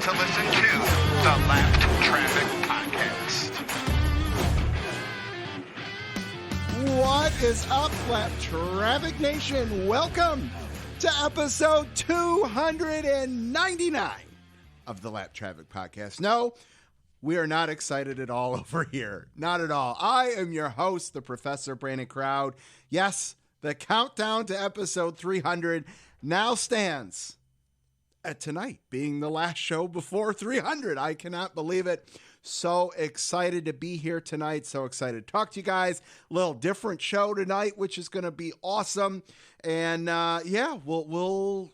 to listen to the Lap Traffic Podcast. What is up, Lap Traffic Nation? Welcome to episode 299 of the Lap Traffic Podcast. No, we are not excited at all over here. Not at all. I am your host, the Professor Brandon Crowd. Yes, the countdown to episode 300 now stands at tonight being the last show before 300. I cannot believe it. So excited to be here tonight. So excited to talk to you guys. A little different show tonight, which is going to be awesome. And we'll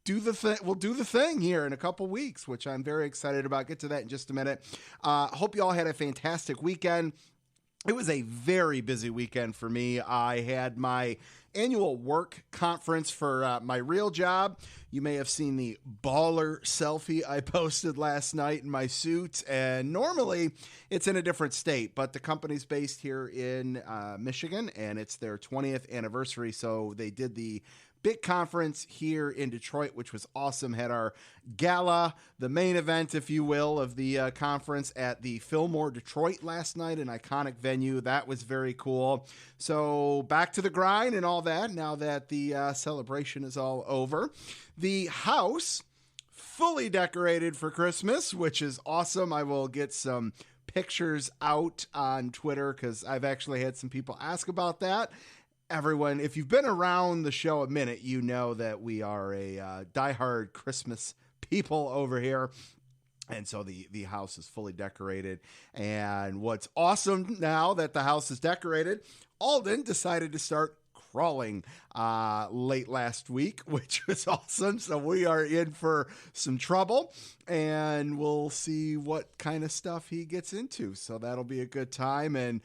do the thing. We'll do the thing here in a couple weeks, which I'm very excited about. Get to that in just a minute. Hope you all had a fantastic weekend. It was a very busy weekend for me. I had my annual work conference for my real job. You may have seen the baller selfie I posted last night in my suit, and normally it's in a different state, but the company's based here in Michigan, and it's their 20th anniversary, so they did the big conference here in Detroit, which was awesome. Had our gala, the main event, if you will, of the conference at the Fillmore Detroit last night, an iconic venue. That was very cool. So back to the grind and all that now that the celebration is all over. The house fully decorated for Christmas, which is awesome. I will get some pictures out on Twitter because I've actually had some people ask about that. Everyone, if you've been around the show a minute, you know that we are a diehard Christmas people over here. And so the house is fully decorated. And what's awesome now that the house is decorated, Alden decided to start crawling late last week, which was awesome. So we are in for some trouble, and we'll see what kind of stuff he gets into. So that'll be a good time. And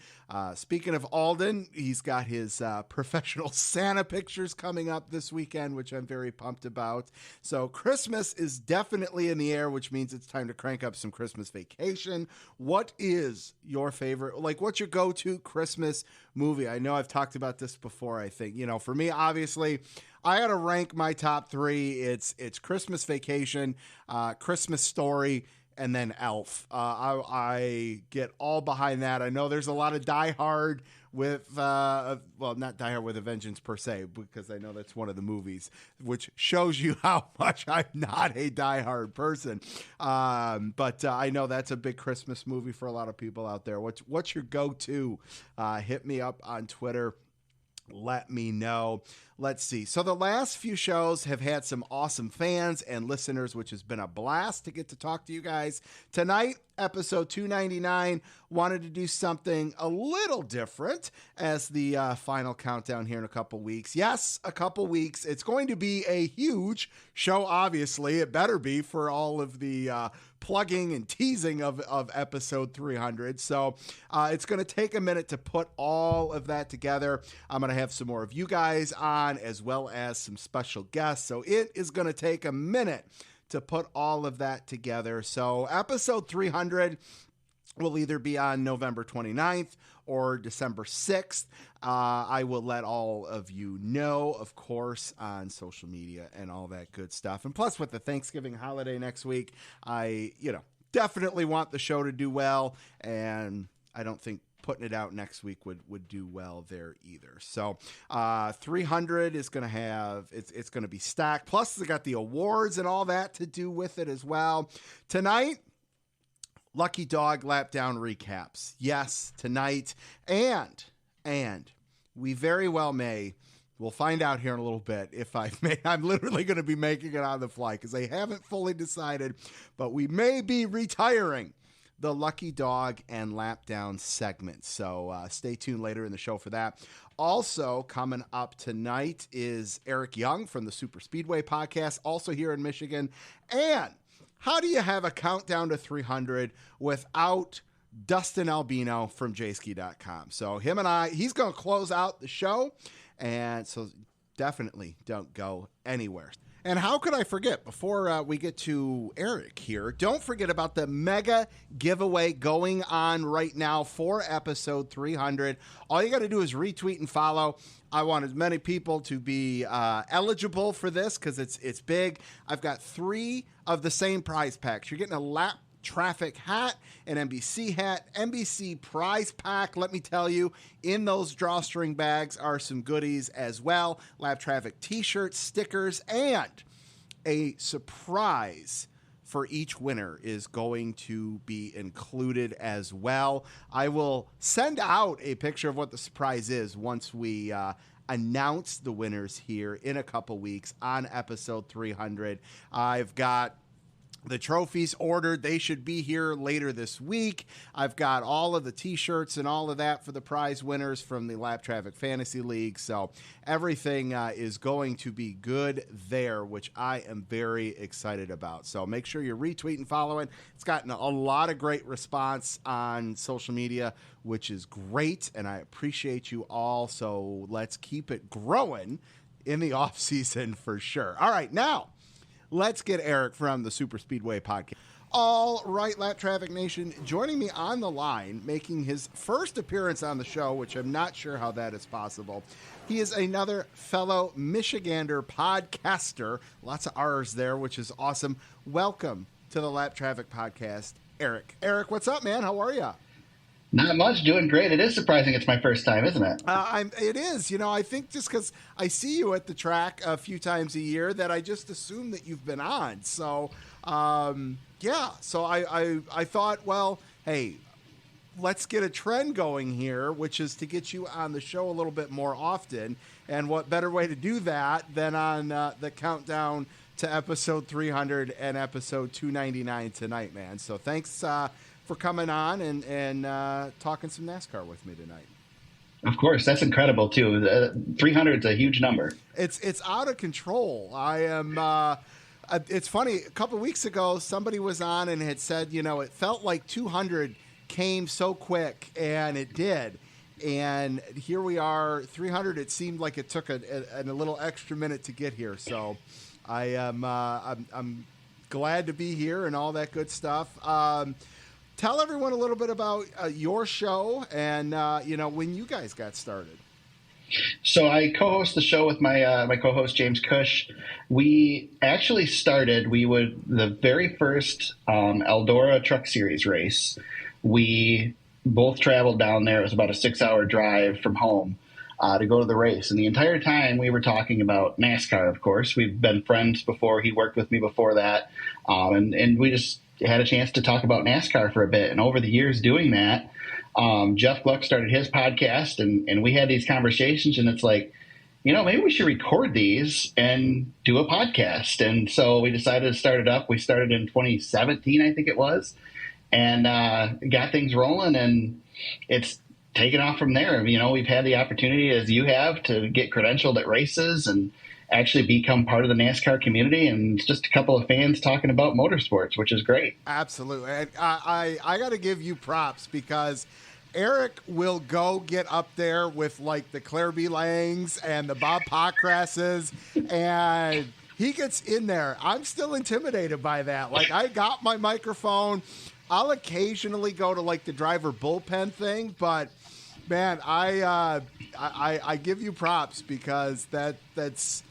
speaking of Alden, he's got his professional Santa pictures coming up this weekend, which I'm very pumped about. So Christmas is definitely in the air, which means it's time to crank up some Christmas vacation. What is your favorite, what's your go-to Christmas movie? I know I've talked about this before. I think, for me, obviously, I got to rank my top three. It's Christmas Vacation, Christmas Story, and then Elf. I get all behind that. I know there's a lot of Die Hard with, not Die Hard with a Vengeance per se, because I know that's one of the movies, which shows you how much I'm not a Die Hard person. But I know that's a big Christmas movie for a lot of people out there. What's your go-to? Hit me up on Twitter. Let me know. Let's see. So the last few shows have had some awesome fans and listeners, which has been a blast to get to talk to you guys. Tonight, episode 299, wanted to do something a little different as the final countdown here in a couple weeks. Yes, a couple weeks. It's going to be a huge show, obviously. It better be for all of the plugging and teasing of episode 300. So it's going to take a minute to put all of that together. I'm going to have some more of you guys on, as well as some special guests. So it is going to take a minute to put all of that together. So episode 300 will either be on November 29th or December 6th. I will let all of you know, of course, on social media and all that good stuff. And plus, with the Thanksgiving holiday next week, I, definitely want the show to do well. And I don't think putting it out next week would do well there either. So 300 is going to have, it's going to be stacked. Plus, they got the awards and all that to do with it as well. Tonight, Lucky Dog Lap Down recaps. Yes, tonight. And we very well may, we'll find out here in a little bit if I'm literally going to be making it on the fly because they haven't fully decided, but we may be retiring the Lucky Dog and Lap Down segment. So stay tuned later in the show for that. Also coming up tonight is Eric Young from the SuperSpeedway podcast, also here in Michigan. And how do you have a countdown to 300 without Dustin Albino from Jayski.com? So him and he's going to close out the show. And so definitely don't go anywhere. And how could I forget, before we get to Eric here, don't forget about the mega giveaway going on right now for episode 300. All you got to do is retweet and follow. I want as many people to be eligible for this because it's big. I've got 3 of the same prize packs. You're getting a lap traffic hat, an NBC hat, NBC prize pack. Let me tell you, in those drawstring bags are some goodies as well. Lap traffic t-shirts, stickers, and a surprise for each winner is going to be included as well. I will send out a picture of what the surprise is once we announce the winners here in a couple weeks on episode 300. I've got the trophies ordered. They should be here later this week. I've got all of the t-shirts and all of that for the prize winners from the Lap Traffic Fantasy League. So everything is going to be good there, which I am very excited about. So make sure you're retweeting, following. It's gotten a lot of great response on social media, which is great, and I appreciate you all. So let's keep it growing in the off season for sure. All right, now let's get Eric from the SuperSpeedway podcast. All right, Lap Traffic Nation, joining me on the line, making his first appearance on the show, which I'm not sure how that is possible. He is another fellow Michigander podcaster. Lots of R's there, which is awesome. Welcome to the Lap Traffic Podcast, Eric. Eric, what's up, man? How are you? Not much. Doing great. It is surprising it's my first time, isn't it? It is. You know, I think just because I see you at the track a few times a year that I just assume that you've been on. So, yeah. So I thought, well, hey, let's get a trend going here, which is to get you on the show a little bit more often. And what better way to do that than on the countdown to episode 300 and episode 299 tonight, man. So thanks for coming on and talking some NASCAR with me tonight. Of course, that's incredible too. 300 is a huge number. It's out of control. I am. It's funny. A couple of weeks ago, somebody was on and had said, you know, it felt like 200 came so quick, and it did. And here we are, 300. It seemed like it took a little extra minute to get here. So I am. I'm glad to be here and all that good stuff. Tell everyone a little bit about your show and, when you guys got started. So I co-host the show with my co-host, James Cush. We actually started, the very first Eldora Truck Series race. We both traveled down there. It was about a 6-hour drive from home to go to the race. And the entire time we were talking about NASCAR, of course. We've been friends before. He worked with me before that. And we just had a chance to talk about NASCAR for a bit. And over the years doing that, Jeff Gluck started his podcast, and we had these conversations, and it's like, maybe we should record these and do a podcast. And so we decided to start it up. We started in 2017, I think it was, and got things rolling, and it's taken off from there. We've had the opportunity, as you have, to get credentialed at races and actually become part of the NASCAR community, and it's just a couple of fans talking about motorsports, which is great. Absolutely. I got to give you props because Eric will go get up there with like the Claire B. Langs and the Bob Pockrasses, and he gets in there. I'm still intimidated by that. Like, I got my microphone. I'll occasionally go to like the driver bullpen thing, but man, I give you props because that's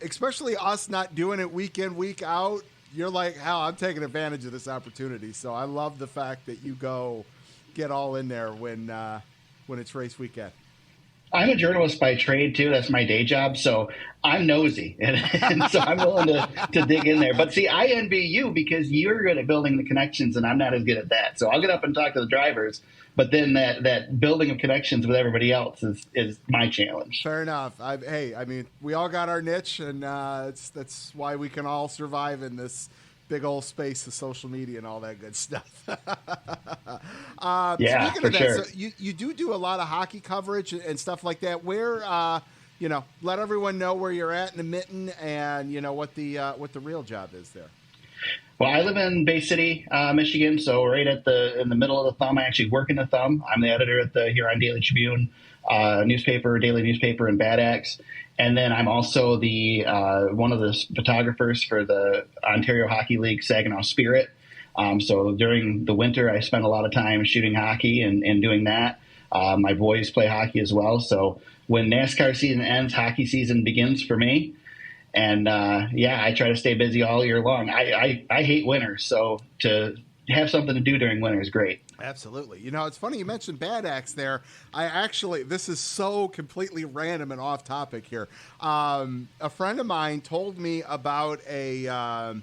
especially us not doing it week in, week out. You're like, hell, I'm taking advantage of this opportunity. So I love the fact that you go get all in there when it's race weekend. I'm a journalist by trade too. That's my day job. So I'm nosy, and so I'm willing to dig in there. But see, I envy you because you're good at building the connections, and I'm not as good at that. So I'll get up and talk to the drivers, but then that building of connections with everybody else is my challenge. Fair enough. We all got our niche, and that's why we can all survive in this big old space of social media and all that good stuff. Yeah, speaking of that, sure. so you do a lot of hockey coverage and stuff like that. Where, let everyone know where you're at in the mitten and what the real job is there. Well, I live in Bay City, Michigan, so right in the middle of the thumb. I actually work in the thumb. I'm the editor at the Huron Daily Tribune daily newspaper in Bad Axe, and then I'm also the one of the photographers for the Ontario Hockey League Saginaw Spirit. So during the winter, I spend a lot of time shooting hockey and doing that. My boys play hockey as well. So when NASCAR season ends, hockey season begins for me. And I try to stay busy all year long. I hate winter, so to have something to do during winter is great. Absolutely. You know, it's funny you mentioned Bad Axe there. This is so completely random and off topic here. A friend of mine told me about a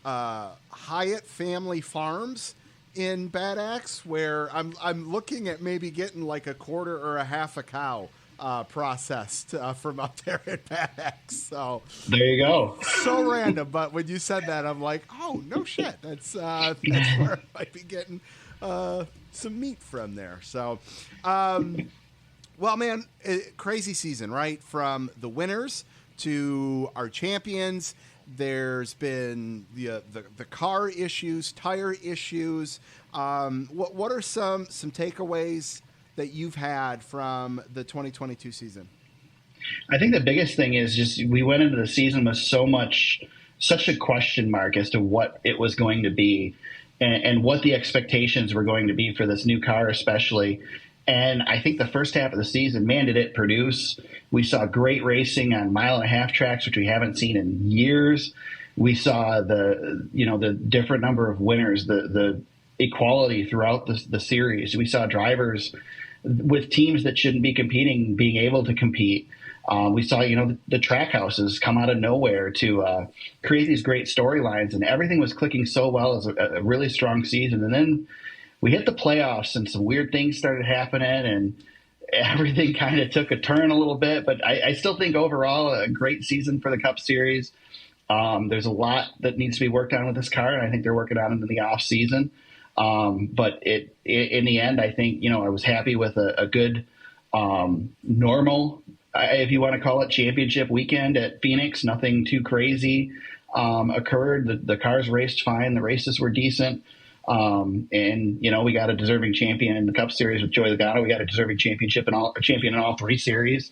Hyatt Family Farms in Bad Axe where I'm looking at maybe getting like a quarter or a half a cow processed from up there at Bad Axe. So there you go. So random, but when you said that, I'm like, oh no shit, that's where I might be getting some meat from there. So, well, man, crazy season, right? From the winners to our champions. There's been the car issues, tire issues. What are some takeaways that you've had from the 2022 season? I think the biggest thing is just we went into the season with such a question mark as to what it was going to be and what the expectations were going to be for this new car especially. And I think the first half of the season, man, did it produce. We saw great racing on mile-and-a-half tracks, which we haven't seen in years. We saw the different number of winners, the equality throughout the series. We saw drivers with teams that shouldn't be competing being able to compete. We saw, the track houses come out of nowhere to create these great storylines, and everything was clicking so well as a really strong season. And then we hit the playoffs, and some weird things started happening, and everything kind of took a turn a little bit. But I still think overall a great season for the Cup Series. There's a lot that needs to be worked on with this car, and I think they're working on it in the off season. But in the end, I think, I was happy with a good, normal, if you want to call it, championship weekend at Phoenix. Nothing too crazy occurred. The cars raced fine. The races were decent. And we got a deserving champion in the Cup Series with Joey Logano. We got a deserving champion in all three series.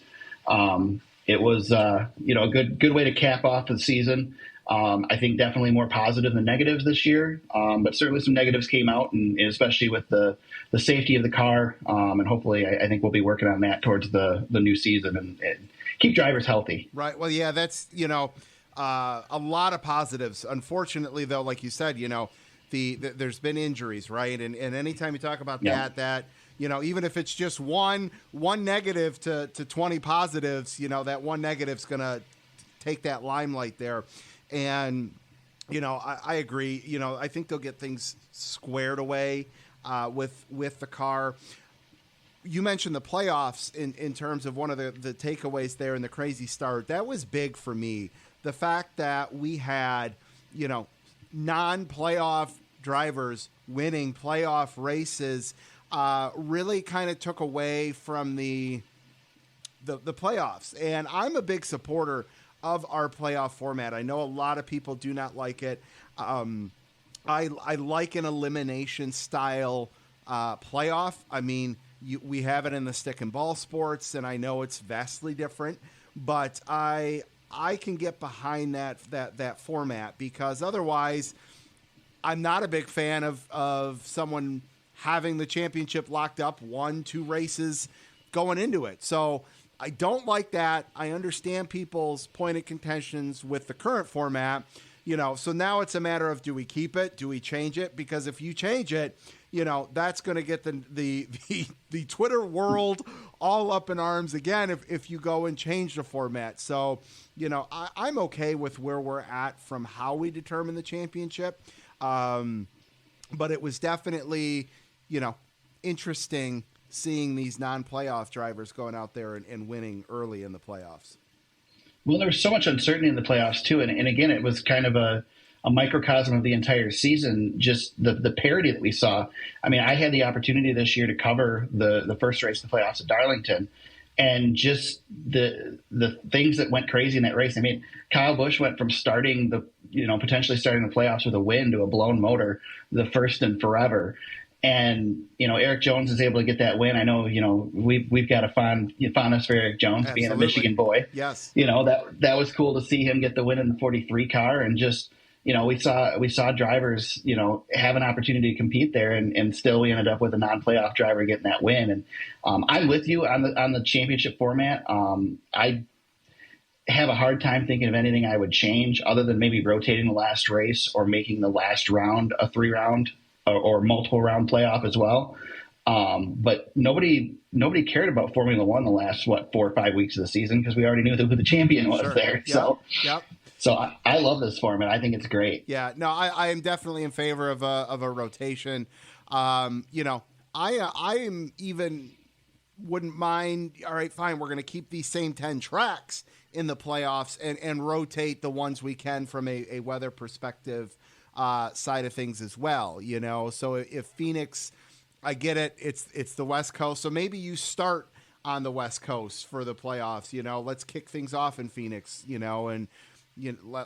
It was, a good way to cap off the season. I think definitely more positive than negatives this year, but certainly some negatives came out, and especially with the safety of the car. And hopefully, I think we'll be working on that towards the new season and keep drivers healthy. Right. Well, yeah, that's a lot of positives. Unfortunately, though, like you said, there's been injuries, right? And anytime you talk about that even if it's just one negative to 20 positives, that one negative's gonna take that limelight there. And, I agree. I think they'll get things squared away with the car. You mentioned the playoffs in terms of one of the takeaways there in the crazy start. That was big for me. The fact that we had, non-playoff drivers winning playoff races really kind of took away from the playoffs. And I'm a big supporter of our playoff format. I know a lot of people do not like it. I like an elimination style playoff. I mean, we have it in the stick and ball sports, and I know it's vastly different, but I can get behind that format, because otherwise I'm not a big fan of someone having the championship locked up 1-2 races going into it. So I don't like that. I understand people's point of contentions with the current format, so now it's a matter of, do we keep it? Do we change it? Because if you change it, that's going to get the Twitter world all up in arms again if you go and change the format. So, I'm okay with where we're at from how we determine the championship. But it was definitely, interesting seeing these non-playoff drivers going out there and winning early in the playoffs. Well, there was so much uncertainty in the playoffs too. And again, it was kind of a microcosm of the entire season, just the parity that we saw. I mean, I had the opportunity this year to cover the first race of the playoffs at Darlington, and just the things that went crazy in that race. I mean, Kyle Busch went from starting potentially starting the playoffs with a win to a blown motor, the first in forever. And, Eric Jones is able to get that win. I know, we've got a fondness for Eric Jones. Absolutely. Being a Michigan boy. Yes. That was cool to see him get the win in the 43 car, and just, we saw drivers, have an opportunity to compete there, and still we ended up with a non-playoff driver getting that win. And I'm with you on the championship format. I have a hard time thinking of anything I would change other than maybe rotating the last race or making the last round a 3-round or multiple round playoff as well. But nobody cared about Formula One the last 4 or 5 weeks of the season, because we already knew who the champion was there. Yep. So I love this format. I think it's great. Yeah, no, I am definitely in favor of a rotation. I am even wouldn't mind. All right, fine. We're going to keep these same 10 tracks in the playoffs and rotate the ones we can from a weather perspective side of things as well. So if Phoenix, I get it. It's the West Coast, so maybe you start on the West Coast for the playoffs. Let's kick things off in Phoenix. And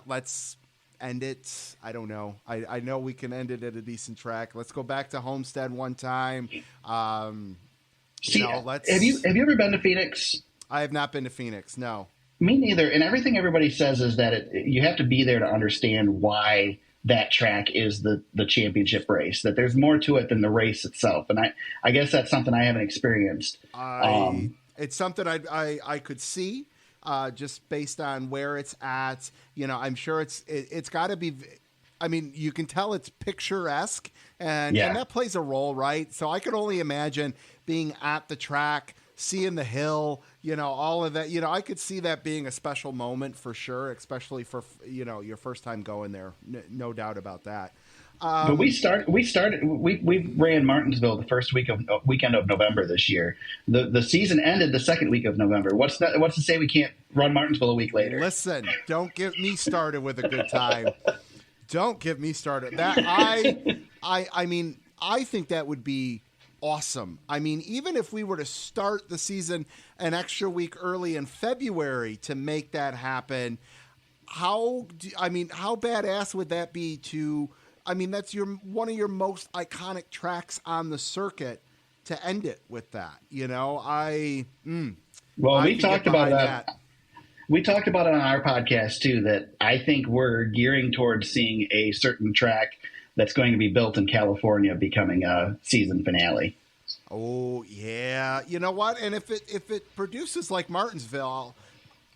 let's end it. I don't know. I know we can end it at a decent track. Let's go back to Homestead one time. Have you ever been to Phoenix? I have not been to Phoenix. No. Me neither. And everything everybody says is that you have to be there to understand why that track is the championship race, that there's more to it than the race itself. And I guess that's something I haven't experienced. It's something I could see just based on where it's at. I'm sure it's got to be. I mean, you can tell it's picturesque, and that plays a role, right? So I could only imagine being at the track, seeing the hill, all of that. I could see that being a special moment for sure, especially for your first time going there. No doubt about that. But we ran Martinsville the first weekend of November this year. The season ended the second week of November. What's to say we can't run Martinsville a week later? Listen, don't get me started with a good time. Don't get me started. That I mean, I think that would be awesome. I mean, even if we were to start the season an extra week early in February to make that happen, how badass would that be to? I mean, that's one of your most iconic tracks on the circuit to end it with that. We talked about that. We talked about it on our podcast too, that I think we're gearing towards seeing a certain track that's going to be built in California becoming a season finale. Oh yeah. You know what? And if it produces like Martinsville,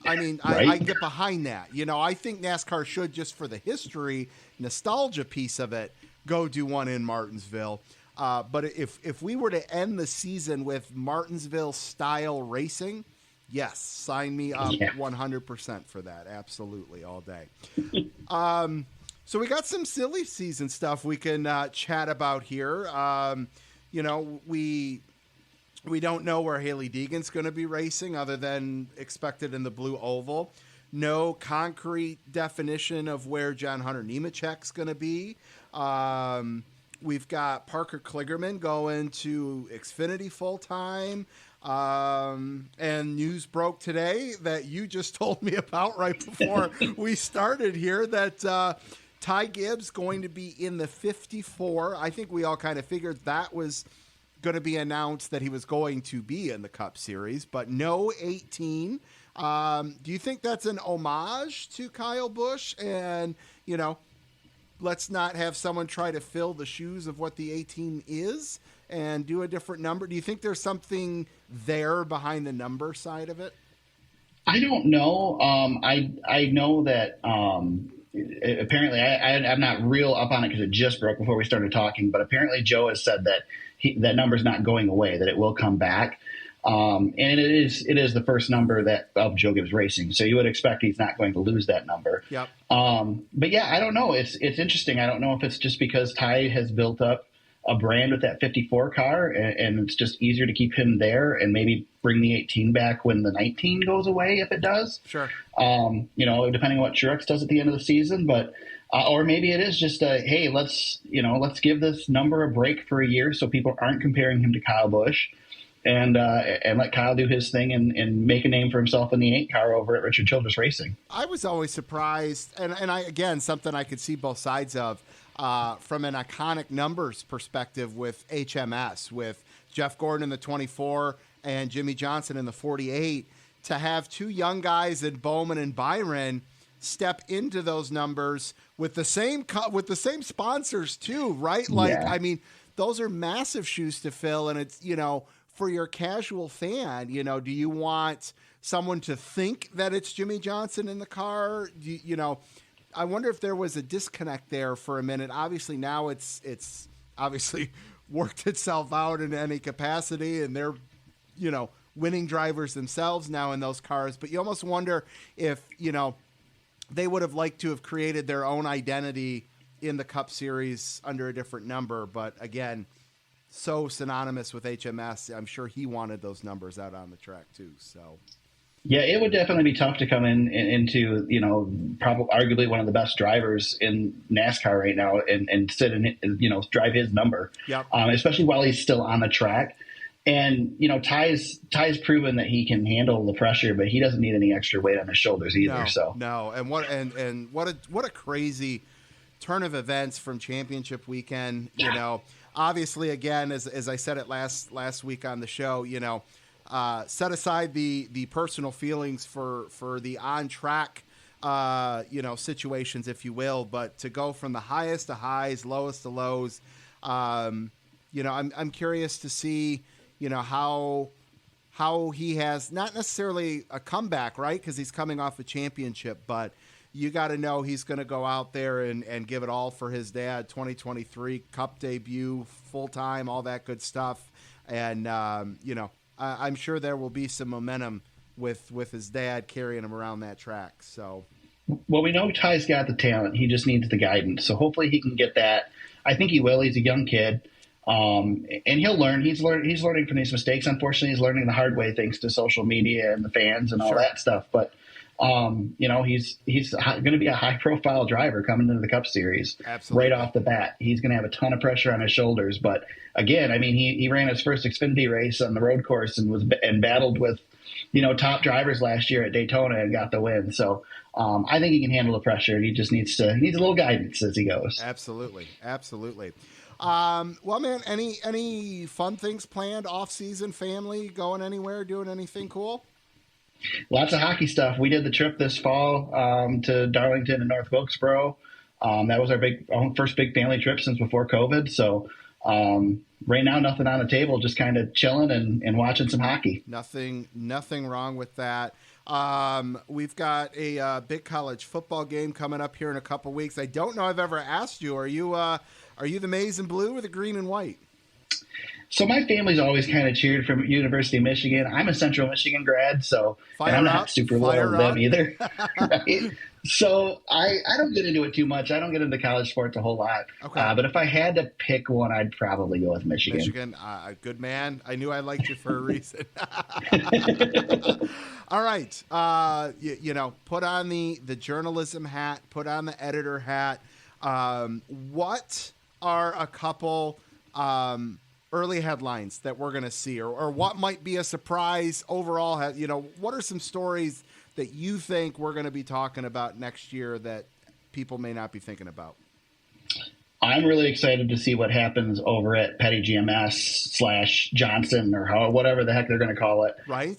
I mean, right? I get behind that. I think NASCAR should, just for the history, nostalgia piece of it, go do one in Martinsville. But if we were to end the season with Martinsville style racing, yes, sign me up 100% for that. Absolutely, all day. So we got some silly season stuff we can chat about here. We don't know where Hailie Deegan's going to be racing other than expected in the Blue Oval. No concrete definition of where John Hunter Nemechek's going to be. We've got Parker Kligerman going to Xfinity full-time. And news broke today that you just told me about right before we started here that Ty Gibbs going to be in the 54. I think we all kind of figured that was going to be announced, that he was going to be in the Cup Series, but no 18. Do you think that's an homage to Kyle Busch? And, let's not have someone try to fill the shoes of what the 18 is and do a different number. Do you think there's something there behind the number side of it? I don't know. I know that apparently I'm not real up on it because it just broke before we started talking, but apparently Joe has said that that number's not going away, that it will come back. And it is the first number of Joe Gibbs Racing. So you would expect he's not going to lose that number. Yep. But yeah, I don't know. It's interesting. I don't know if it's just because Ty has built up a brand with that 54 car and it's just easier to keep him there and maybe bring the 18 back when the 19 goes away, if it does. Sure. Depending on what Truex does at the end of the season, but or maybe it is just hey, let's give this number a break for a year so people aren't comparing him to Kyle Busch. and let Kyle do his thing and make a name for himself in the 8 car over at Richard Childress Racing. I was always surprised, and I again something I could see both sides of from an iconic numbers perspective with HMS, with Jeff Gordon in the 24 and Jimmy Johnson in the 48, to have 2 young guys in Bowman and Byron step into those numbers with the same sponsors too, right? Like, Yeah. I mean, those are massive shoes to fill, and it's, for your casual fan, do you want someone to think that it's Jimmy Johnson in the car? I wonder if there was a disconnect there for a minute. Obviously now it's obviously worked itself out in any capacity, and they're, winning drivers themselves now in those cars. But you almost wonder if, they would have liked to have created their own identity in the Cup Series under a different number. But again, so synonymous with HMS, I'm sure he wanted those numbers out on the track too. So, yeah, it would definitely be tough to come into probably arguably one of the best drivers in NASCAR right now and sit and drive his number. Yep. Especially while he's still on the track. And Ty's proven that he can handle the pressure, but he doesn't need any extra weight on his shoulders either. No. And what a crazy turn of events from championship weekend. Yeah. Obviously, again, as I said it last week on the show, set aside the personal feelings for the on track situations, if you will, but to go from the highest to highs, lowest to lows, I'm curious to see how he has not necessarily a comeback, right? Because he's coming off a championship, but you got to know he's going to go out there and give it all for his dad. 2023 Cup debut, full time, all that good stuff. And, I'm sure there will be some momentum with his dad carrying him around that track. So, well, we know Ty's got the talent. He just needs the guidance. So hopefully he can get that. I think he will. He's a young kid. And he'll learn. He's learning from these mistakes. Unfortunately, he's learning the hard way thanks to social media and the fans and all that stuff. But he's going to be a high profile driver coming into the Cup Series. Absolutely. Right off the bat. He's going to have a ton of pressure on his shoulders. But again, I mean, he ran his first Xfinity race on the road course and battled with top drivers last year at Daytona and got the win. So I think he can handle the pressure. He just needs a little guidance as he goes. Absolutely. Well, man, any fun things planned off season? Family going anywhere? Doing anything cool? Lots of hockey stuff. We did the trip this fall to Darlington and North Wilkesboro. That was our first big family trip since before COVID. So right now, nothing on the table, just kind of chilling and watching some hockey. Nothing wrong with that. We've got a big college football game coming up here in a couple weeks. I don't know I've ever asked you, are you the maize and blue or the green and white? So my family's always kind of cheered for University of Michigan. I'm a Central Michigan grad, so and I'm not super loyal to them either. Right? So I don't get into it too much. I don't get into college sports a whole lot. Okay. But if I had to pick one, I'd probably go with Michigan. Michigan, good man. I knew I liked you for a reason. All right. Put on the journalism hat, put on the editor hat. What are a couple early headlines that we're going to see, or what might be a surprise overall? What are some stories that you think we're going to be talking about next year that people may not be thinking about? I'm really excited to see what happens over at Petty GMS / Johnson or whatever the heck they're going to call it. Right.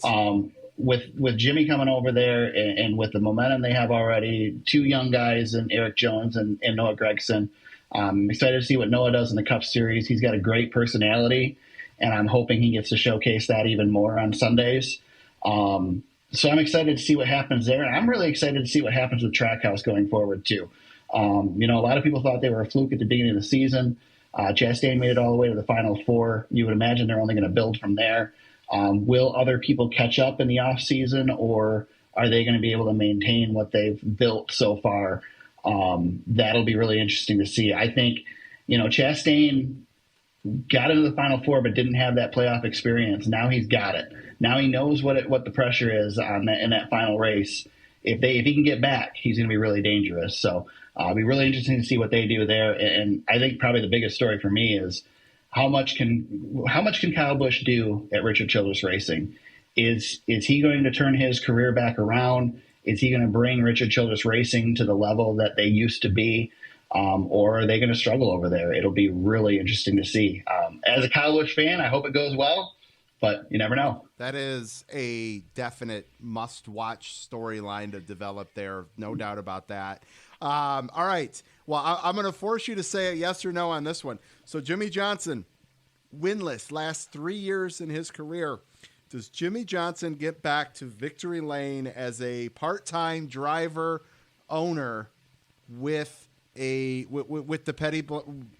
With Jimmy coming over there and with the momentum they have already, 2 young guys and Eric Jones and Noah Gregson. I'm excited to see what Noah does in the Cup Series. He's got a great personality, and I'm hoping he gets to showcase that even more on Sundays. So I'm excited to see what happens there, and I'm really excited to see what happens with Trackhouse going forward too. A lot of people thought they were a fluke at the beginning of the season. Chastain made it all the way to the Final Four. You would imagine they're only going to build from there. Will other people catch up in the off season, or are they going to be able to maintain what they've built so far? That'll be really interesting to see. I think, Chastain got into the Final Four but didn't have that playoff experience. Now he's got it. Now he knows what the pressure is in that final race. If he can get back, he's going to be really dangerous. So it'll be really interesting to see what they do there. And I think probably the biggest story for me is how much can Kyle Busch do at Richard Childress Racing? Is he going to turn his career back around? Is he going to bring Richard Childress Racing to the level that they used to be? Or are they going to struggle over there? It'll be really interesting to see. As a Kyle Busch fan, I hope it goes well, but you never know. That is a definite must-watch storyline to develop there. No doubt about that. All right. Well, I'm going to force you to say a yes or no on this one. So Jimmy Johnson, winless last 3 years in his career. Does Jimmy Johnson get back to victory lane as a part-time driver owner with the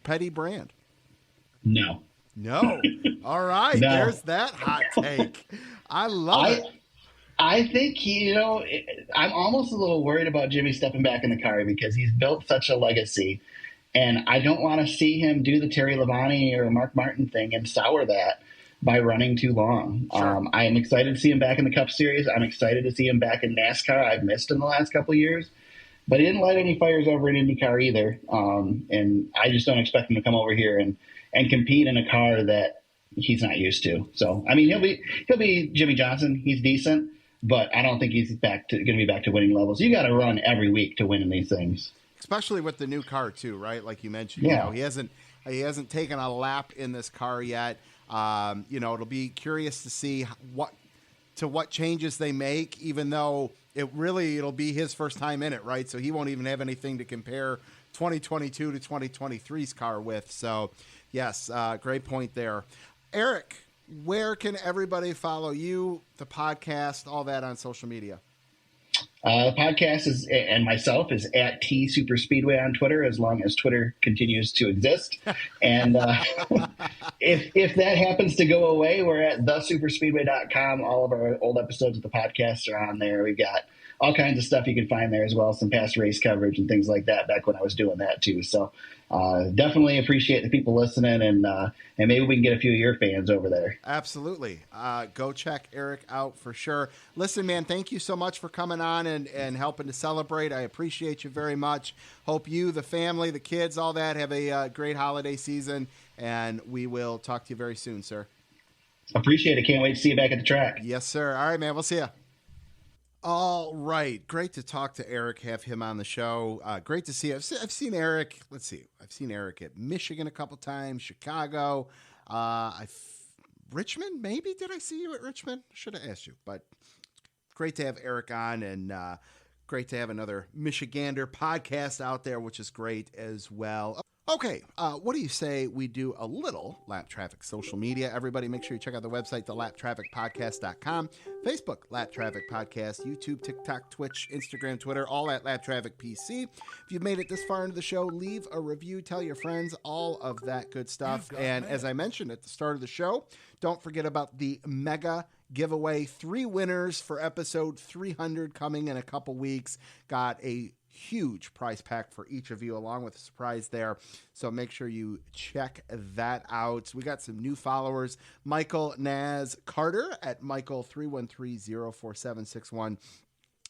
Petty brand? No. All right. No. There's that hot take. I love it. I think I'm almost a little worried about Jimmy stepping back in the car because he's built such a legacy, and I don't want to see him do the Terry Labonte or Mark Martin thing and sour that by running too long. Sure. I am excited to see him back in the Cup Series. I'm excited to see him back in NASCAR. I've missed him the last couple of years, but he didn't light any fires over in IndyCar either. And I just don't expect him to come over here and compete in a car that he's not used to. So, I mean, he'll be Jimmy Johnson. He's decent, but I don't think he's going to be back to winning levels. You got to run every week to win in these things, especially with the new car too, right? Like you mentioned, yeah. He hasn't taken a lap in this car yet. It'll be curious to see what changes they make, even though it'll be his first time in it, right? So he won't even have anything to compare 2022 to 2023's car with. So yes, great point there. Eric, where can everybody follow you, the podcast, all that on social media? The podcast and myself is at @SuperSpeedway on Twitter, as long as Twitter continues to exist. And if that happens to go away, we're at thesuperspeedway.com. All of our old episodes of the podcast are on there. We've got all kinds of stuff you can find there as well, some past race coverage and things like that back when I was doing that too. So definitely appreciate the people listening, and maybe we can get a few of your fans over there. Absolutely. Go check Eric out for sure. Listen, man, thank you so much for coming on and helping to celebrate. I appreciate you very much. Hope you, the family, the kids, all that have a great holiday season, and we will talk to you very soon, sir. Appreciate it. Can't wait to see you back at the track. Yes, sir. All right, man. We'll see you. All right. Great to talk to Eric, have him on the show. Great to see. I've seen Eric. Let's see. I've seen Eric at Michigan a couple times, Chicago. Richmond, maybe. Did I see you at Richmond? Should have asked you. But great to have Eric on, and great to have another Michigander podcast out there, which is great as well. Okay, what do you say we do a little Lap Traffic social media? Everybody, make sure you check out the website, thelaptrafficpodcast.com, Facebook, Lap Traffic Podcast, YouTube, TikTok, Twitch, Instagram, Twitter, all at Lap Traffic PC. If you've made it this far into the show, leave a review, tell your friends, all of that good stuff. And as I mentioned at the start of the show, don't forget about the mega giveaway. 3 winners for episode 300 coming in a couple weeks. Got a huge prize pack for each of you, along with a surprise there. So make sure you check that out. We got some new followers. Michael Naz Carter at Michael313-04761.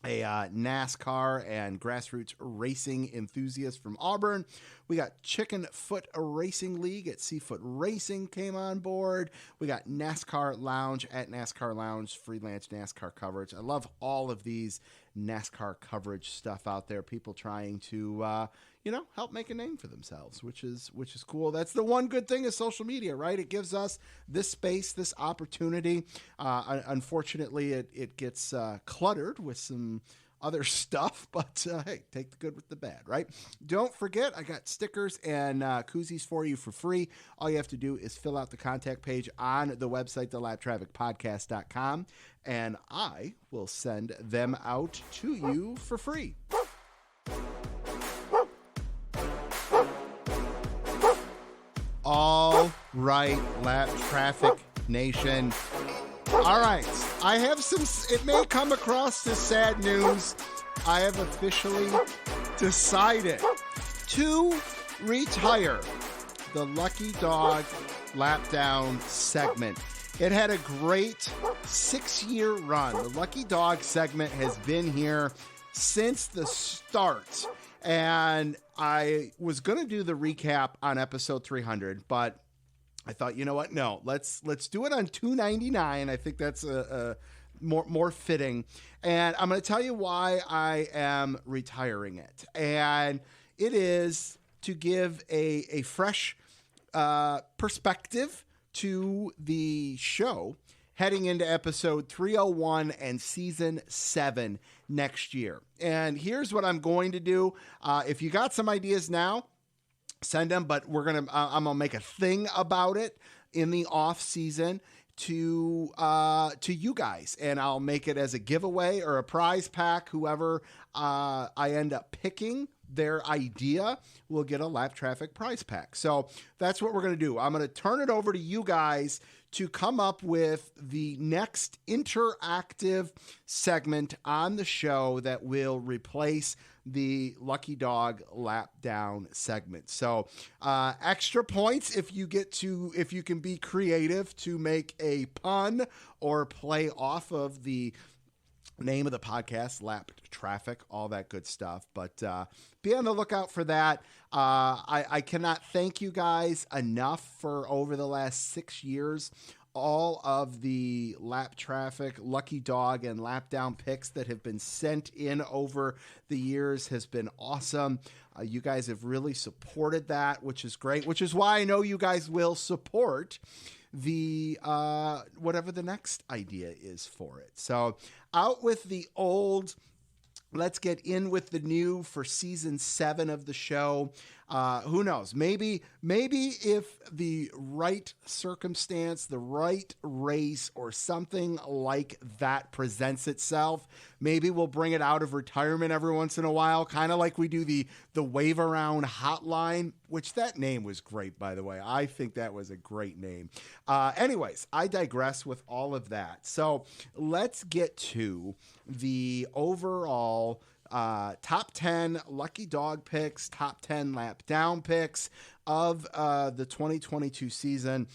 A NASCAR and grassroots racing enthusiast from Auburn. We got Chicken Foot Racing League at Seafoot Racing came on board. We got NASCAR Lounge at NASCAR Lounge, freelance NASCAR coverage. I love all of these NASCAR coverage stuff out there. People trying to, help make a name for themselves, which is cool. That's the one good thing of social media, right? It gives us this space, this opportunity. Unfortunately, it gets cluttered with some other stuff, but hey, take the good with the bad, right? Don't forget, I got stickers and koozies for you for free. All you have to do is fill out the contact page on the website, thelaptrafficpodcast.com, and I will send them out to you for free. All right, Lap Traffic Nation. All right, I have it may come across as sad news. I have officially decided to retire the Lucky Dog Lap Down segment. It had a great 6-year run. The Lucky Dog segment has been here since the start. And I was going to do the recap on episode 300, but I thought, you know what? No, let's do it on $299. I think that's a more fitting. And I'm going to tell you why I am retiring it. And it is to give a fresh perspective to the show heading into episode 301 and season 7 next year. And here's what I'm going to do. If you got some ideas now, send them, but I'm gonna make a thing about it in the off season to you guys, and I'll make it as a giveaway or a prize pack. Whoever I end up picking, their idea will get a Lap Traffic prize pack. So that's what we're going to do. I'm going to turn it over to you guys to come up with the next interactive segment on the show that will replace the Lucky Dog Lap Down segment. So extra points if you can be creative to make a pun or play off of the name of the podcast, Lap Traffic, all that good stuff. But be on the lookout for that. I cannot thank you guys enough for over the last 6 years. All of the Lap Traffic, Lucky Dog, and Lap Down picks that have been sent in over the years has been awesome. You guys have really supported that, which is great, which is why I know you guys will support the whatever the next idea is for it. So out with the old, let's get in with the new for season 7 of the show. Who knows? Maybe if the right circumstance, the right race, or something like that presents itself, maybe we'll bring it out of retirement every once in a while, kind of like we do the Wave Around Hotline, which that name was great, by the way. I think that was a great name. Anyways, I digress with all of that. So let's get to the overall top 10 Lucky Dog picks, top 10 Lap Down picks of the 2022 season.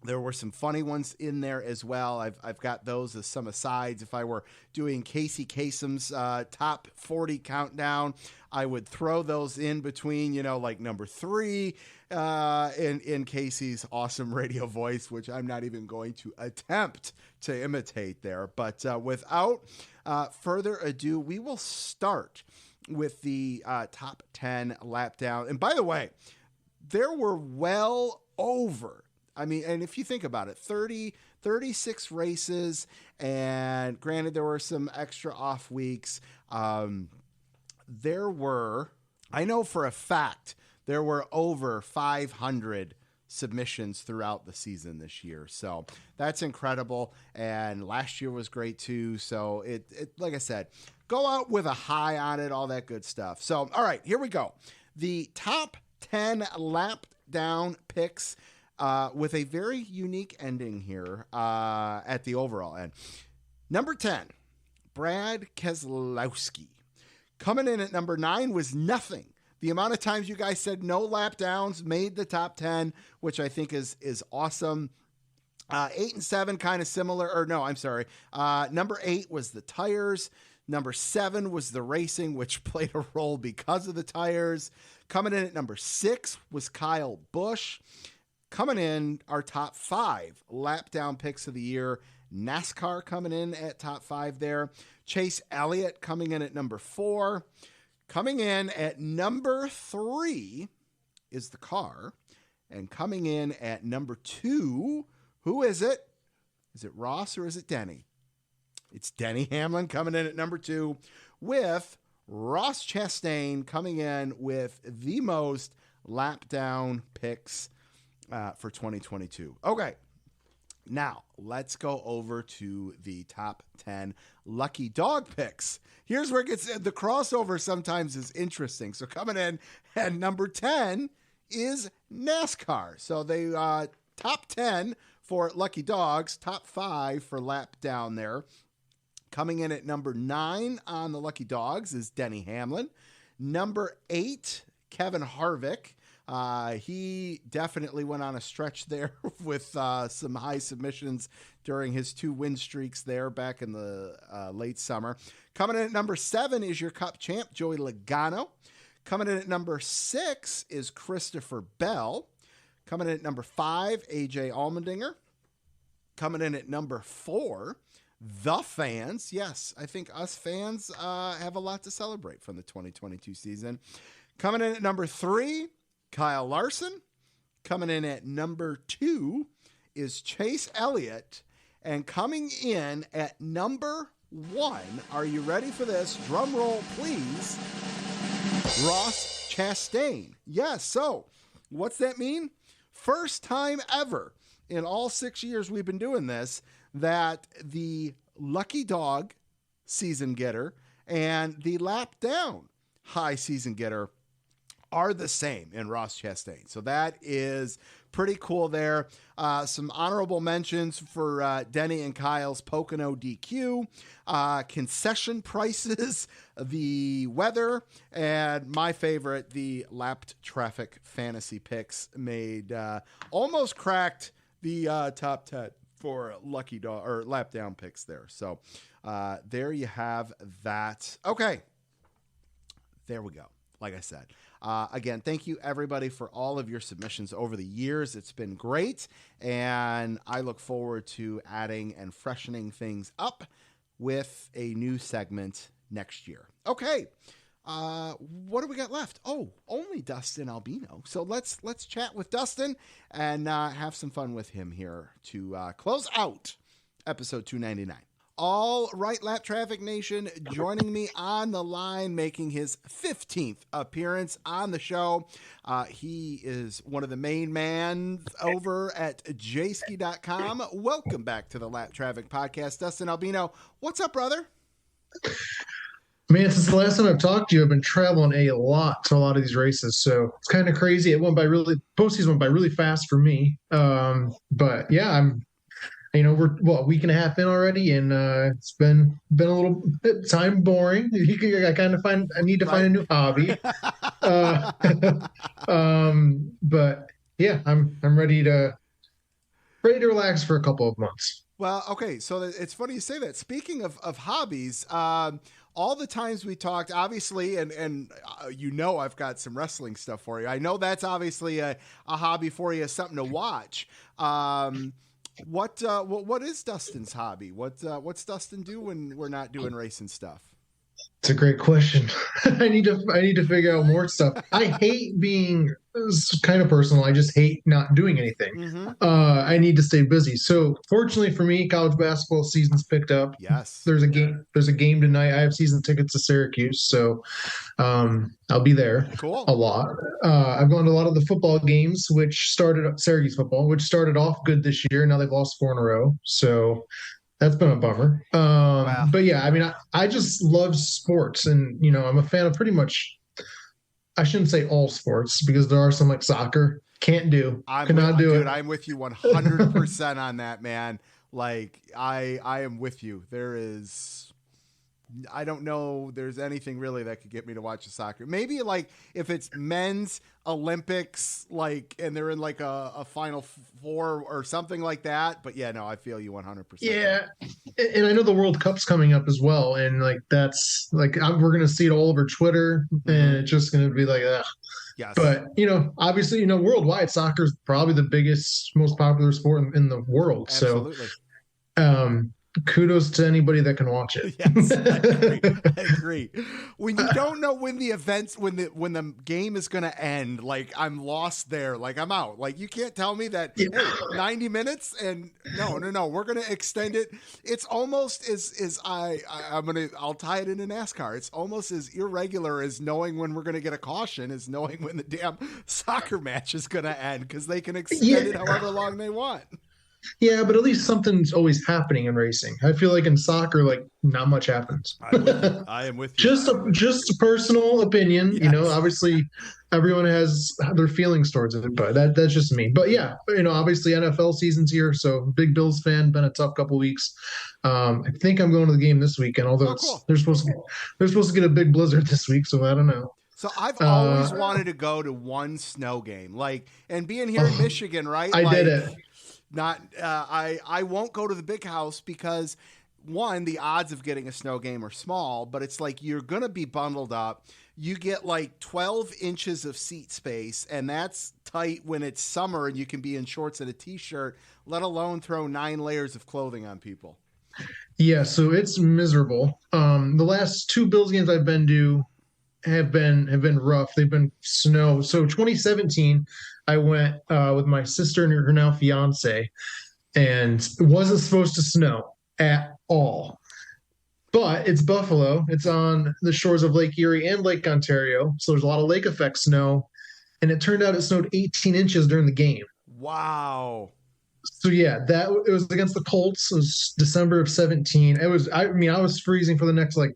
There were some funny ones in there as well. I've got those as some asides. If I were doing Casey Kasem's top 40 countdown, I would throw those in between, like number 3 in Casey's awesome radio voice, which I'm not even going to attempt to imitate there. But without further ado, we will start with the top 10 Lap Down. And by the way, there were well over, and if you think about it, 36 races, and granted, there were some extra off weeks. There were, I know for a fact, there were over 500 submissions throughout the season this year. So that's incredible. And last year was great too. So it like I said, go out with a high on it, all that good stuff. So, all right, here we go. The top 10 Lap Down picks, with a very unique ending here at the overall end. Number 10, Brad Keselowski. Coming in at number 9 was nothing. The amount of times you guys said no lap downs made the top 10, which I think is awesome. 8 and 7 kind of similar, or no, I'm sorry. Number 8 was the tires. Number 7 was the racing, which played a role because of the tires. Coming in at number 6 was Kyle Busch. Coming in, our top 5 lap down picks of the year. NASCAR coming in at top 5 there. Chase Elliott coming in at number 4. Coming in at number 3 is the car. And coming in at number 2, who is it? Is it Ross or is it Denny? It's Denny Hamlin coming in at number 2, with Ross Chastain coming in with the most lap down picks for 2022. Okay, now let's go over to the top 10 Lucky Dog picks. Here's where it gets, the crossover sometimes is interesting. So coming in at number 10 is NASCAR. So they top 10 for Lucky Dogs, top 5 for lap down there. Coming in at number 9 on the Lucky Dogs is Denny Hamlin. Number 8, Kevin Harvick. He definitely went on a stretch there with some high submissions during his 2 win streaks there back in the late summer. Coming in at number 7 is your Cup champ, Joey Logano. Coming in at number 6 is Christopher Bell. Coming in at number 5, AJ Allmendinger. Coming in at number 4, the fans. Yes, I think us fans have a lot to celebrate from the 2022 season. Coming in at number 3, Kyle Larson. Coming in at number 2 is Chase Elliott. And coming in at number 1, are you ready for this? Drum roll, please. Ross Chastain. Yes, so what's that mean? First time ever in all 6 years we've been doing this that the Lucky Dog season getter and the Lap Down high season getter are the same in Ross Chastain. So that is pretty cool there. Some honorable mentions for Denny and Kyle's Pocono DQ, concession prices, the weather, and my favorite, the lapped traffic fantasy picks made almost cracked the top 10 for Lucky Dog or Lap Down picks there. So there you have that. Okay. There we go. Like I said, again, thank you everybody for all of your submissions over the years. It's been great. And I look forward to adding and freshening things up with a new segment next year. Okay. What do we got left? Oh, only Dustin Albino. So let's chat with Dustin and have some fun with him here to close out episode 299. All right, Lap Traffic Nation, joining me on the line, making his 15th appearance on the show. He is one of the main men over at Jayski.com. Welcome back to the Lap Traffic Podcast, Dustin Albino. What's up, brother? Man, since the last time I've talked to you, I've been traveling a lot to a lot of these races, so it's kind of crazy. Postseason went by really fast for me. But yeah, we're a week and a half in already, and it's been a little bit time boring. I need to find a new hobby. But yeah, I'm ready to relax for a couple of months. Well, okay, so it's funny you say that. Speaking of hobbies, all the times we talked, obviously, and I've got some wrestling stuff for you. I know that's obviously a hobby for you, something to watch. What is Dustin's hobby? What's Dustin do when we're not doing racing stuff? It's a great question. I need to figure out more stuff. I hate being, it's kind of personal. I just hate not doing anything. Mm-hmm. I need to stay busy. So fortunately for me, college basketball season's picked up. Yes. There's a game tonight. I have season tickets to Syracuse, so I'll be there. Cool. A lot. I've gone to a lot of the football games, Syracuse football, which started off good this year. Now they've lost 4 in a row. So that's been a bummer. Wow. But yeah, I just love sports, and I'm a fan of pretty much, I shouldn't say all sports, because there are some like soccer. Cannot do it. I'm with you 100% on that, man. Like I am with you. I don't know there's anything really that could get me to watch a soccer. Maybe like if it's men's Olympics, like, and they're in like a Final Four or something like that. But yeah, no, I feel you 100%. Yeah. And I know the World Cup's coming up as well. And like, that's like, we're going to see it all over Twitter, and it's just going to be like, ugh. Yes. But, obviously, worldwide, soccer is probably the biggest, most popular sport in the world. Absolutely. So, kudos to anybody that can watch it. Yes, I agree. When you don't know when the game is going to end, like I'm lost there, like I'm out. Like you can't tell me that, hey, 90 minutes and no, we're going to extend it. It's almost I'll tie it into NASCAR. It's almost as irregular as knowing when we're going to get a caution as knowing when the damn soccer match is going to end, because they can extend it however long they want. Yeah, but at least something's always happening in racing. I feel like in soccer, like not much happens. I am with you. Just a personal opinion. Yes. Obviously everyone has their feelings towards it, but that's just me. But yeah, obviously NFL season's here, so big Bills fan. Been a tough couple weeks. I think I'm going to the game this weekend, although cool. they're supposed to get a big blizzard this week, so I don't know. So I've always wanted to go to one snow game, and being here in Michigan, right? I did it. I won't go to the big house because, one, the odds of getting a snow game are small, but it's like you're going to be bundled up. you get like 12 inches of seat space, and that's tight when it's summer and you can be in shorts and a t-shirt, let alone throw 9 layers of clothing on people. Yeah, so it's miserable. The last 2 Bills games I've been to have been rough. They've been snow. So 2017, I went with my sister and her now fiance, and it wasn't supposed to snow at all. But it's Buffalo. It's on the shores of Lake Erie and Lake Ontario, so there's a lot of lake effect snow. And it turned out it snowed 18 inches during the game. Wow. So yeah, it was against the Colts. It was December of 17. I was freezing for the next like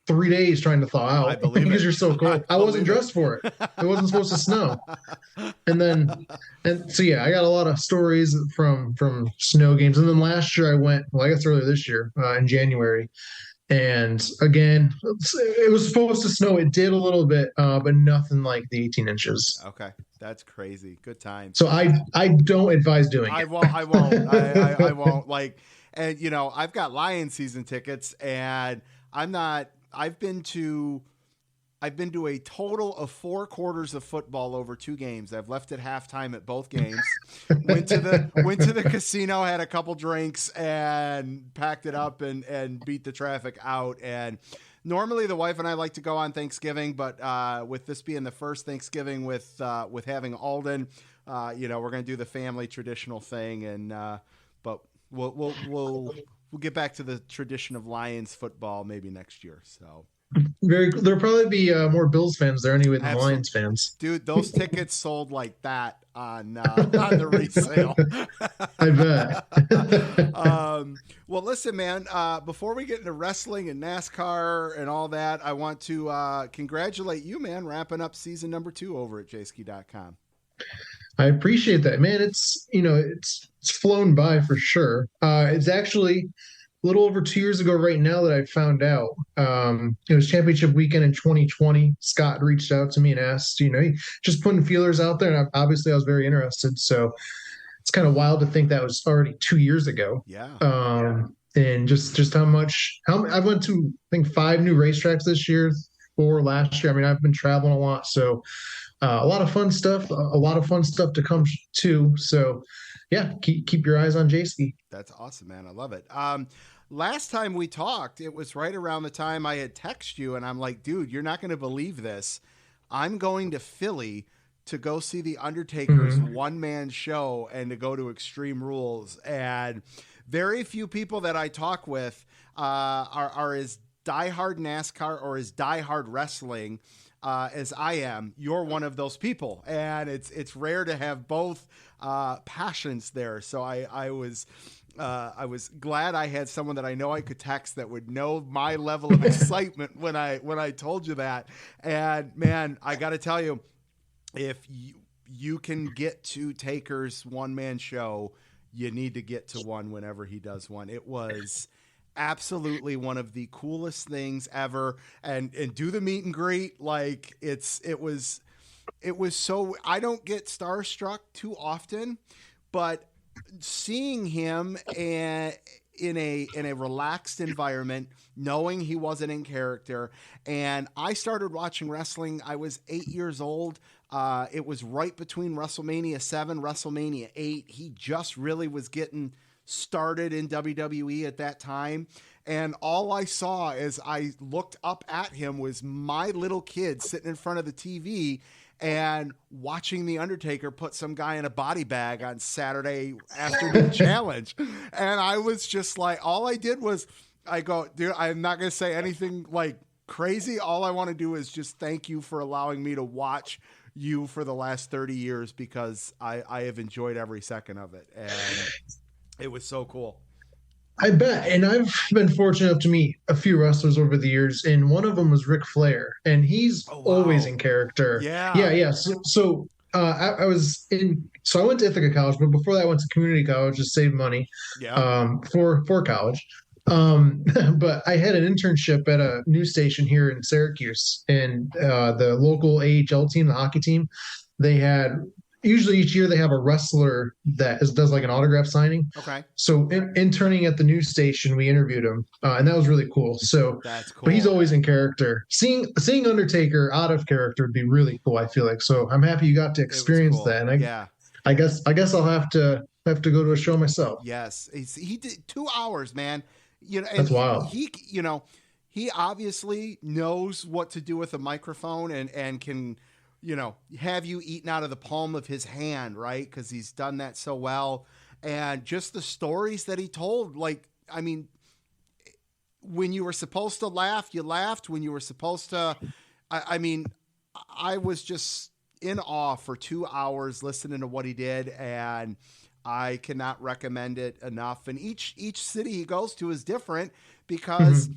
3 days trying to thaw out. I believe because it. you're so cold. I wasn't dressed for it. It wasn't supposed to snow. And so yeah, I got a lot of stories from snow games. And then last year I went, well, I guess earlier this year, in January. And again, it was supposed to snow. It did a little bit, but nothing like the 18 inches. Okay. That's crazy. Good times. So I don't advise doing it. I won't. I won't. Like, and you know, I've got Lions season tickets, and I've been to a total of 4 quarters of football over 2 games. I've left at halftime at both games. went to the casino, had a couple drinks, and packed it up and beat the traffic out. And normally the wife and I like to go on Thanksgiving, but with this being the first Thanksgiving with having Alden, you know, we're going to do the family traditional thing, and but we'll get back to the tradition of Lions football maybe next year. So. There'll probably be more Bills fans there anyway than Absolutely. Lions fans. Dude, those tickets sold like that on the resale. I bet. Well, listen, man, before we get into wrestling and NASCAR and all that, I want to congratulate you, man, wrapping up season number 2 over at Jayski.com. I appreciate that, man. It's flown by for sure. It's actually a little over 2 years ago right now that I found out. It was championship weekend in 2020. Scott reached out to me and asked, just putting feelers out there. And obviously I was very interested. So it's kind of wild to think that was already 2 years ago. Yeah. And just how I went to, I think, 5 new racetracks this year, 4 last year. I mean, I've been traveling a lot. So a lot of fun stuff, to come too. So yeah, keep your eyes on Jayski. That's awesome, man. I love it. Last time we talked, it was right around the time I had texted you, and I'm like, dude, you're not going to believe this. I'm going to Philly to go see the Undertaker's one-man show and to go to Extreme Rules. And very few people that I talk with are as diehard NASCAR or as diehard wrestling as I am. You're one of those people, and it's rare to have both passions there. So I was glad I had someone that I know I could text that would know my level of excitement when I told you that. And man, I got to tell you, if you can get to Taker's one-man show, you need to get to one whenever he does one. It was absolutely one of the coolest things ever. And do the meet and greet. Like it was so, I don't get starstruck too often, but seeing him in a relaxed environment, knowing he wasn't in character. And I started watching wrestling. I was 8 years old. It was right between WrestleMania 7, WrestleMania 8. He just really was getting started in WWE at that time. And all I saw as I looked up at him was my little kid sitting in front of the TV and watching The Undertaker put some guy in a body bag on Saturday afternoon challenge. And I was just like, all I did was I go, dude, I'm not going to say anything like crazy. All I want to do is just thank you for allowing me to watch you for the last 30 years, because I have enjoyed every second of it. And it was so cool. I bet. And I've been fortunate enough to meet a few wrestlers over the years, and one of them was Ric Flair, and he's always in character. Yeah. So I was in. So I went to Ithaca College, but before that, I went to community college to save money. For college. But I had an internship at a news station here in Syracuse, and the local AHL team, the hockey team, they had usually each year they have a wrestler that does like an autograph signing. Okay. So interning at the news station, we interviewed him, and that was really cool. So That's cool. but he's always in character. Seeing Undertaker out of character would be really cool, I feel like. So I'm happy you got to experience cool. that. And yeah. I guess I'll have to go to a show myself. Yes. He did 2 hours, man. And That's wild. He obviously knows what to do with a microphone and can, have you eaten out of the palm of his hand, right? Because he's done that so well. And just the stories that he told, when you were supposed to laugh, you laughed. When you were supposed to, I was just in awe for 2 hours listening to what he did, and I cannot recommend it enough. And each city he goes to is different because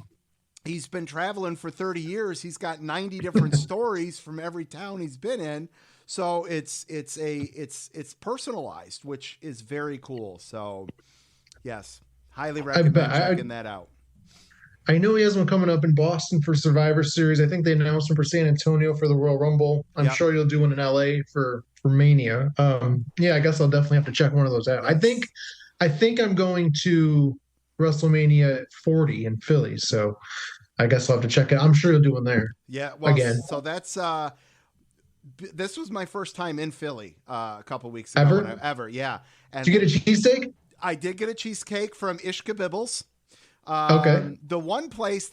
he's been traveling for 30 years. He's got 90 different stories from every town he's been in. So it's personalized, which is very cool. So yes, highly recommend checking that out. I know he has one coming up in Boston for Survivor Series. I think they announced him for San Antonio for the Royal Rumble. I'm sure he'll do one in LA for Mania. I guess I'll definitely have to check one of those out. I think I'm going to WrestleMania 40 in Philly, so I guess I'll have to check it. I'm sure he'll do one there. Yeah, well, again. So that's this was my first time in Philly a couple weeks ago. Ever, yeah. And did you get a cheesesteak? I did get a cheesecake from Ishka Bibbles. Okay. The one place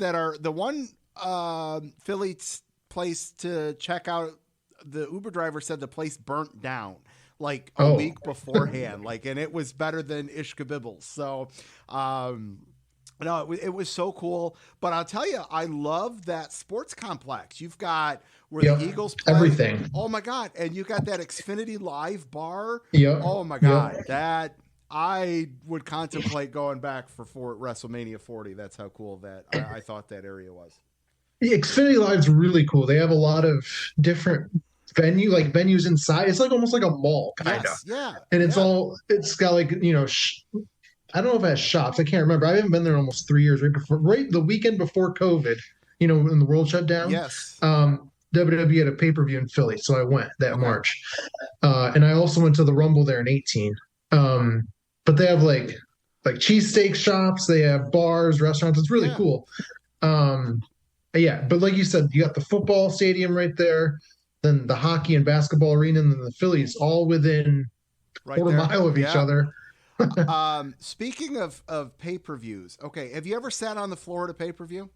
Philly place to check out, the Uber driver said the place burnt down like a week beforehand, and it was better than Ishka Bibbles. So, no, it was so cool. But I'll tell you, I love that sports complex. You've got where the Eagles play. Everything. Oh my God. And you got that Xfinity Live bar. Yep. Oh my God. That I would contemplate going back for WrestleMania 40. That's how cool that I thought that area was. The Xfinity Live's really cool. They have a lot of different venues inside. It's like almost like a mall, kind of. Yes, yeah. And it's got like, I don't know if it has shops. I can't remember. I haven't been there in almost 3 years. Right the weekend before COVID, when the world shut down. Yes. WWE had a pay-per-view in Philly, so I went that March. And I also went to the Rumble there in 18. But they have like cheesesteak shops. They have bars, restaurants. It's really cool. But like you said, you got the football stadium right there, then the hockey and basketball arena, and then the Phillies all within a quarter mile of each other. Speaking of pay-per-views, okay, have you ever sat on the floor at a pay-per-view?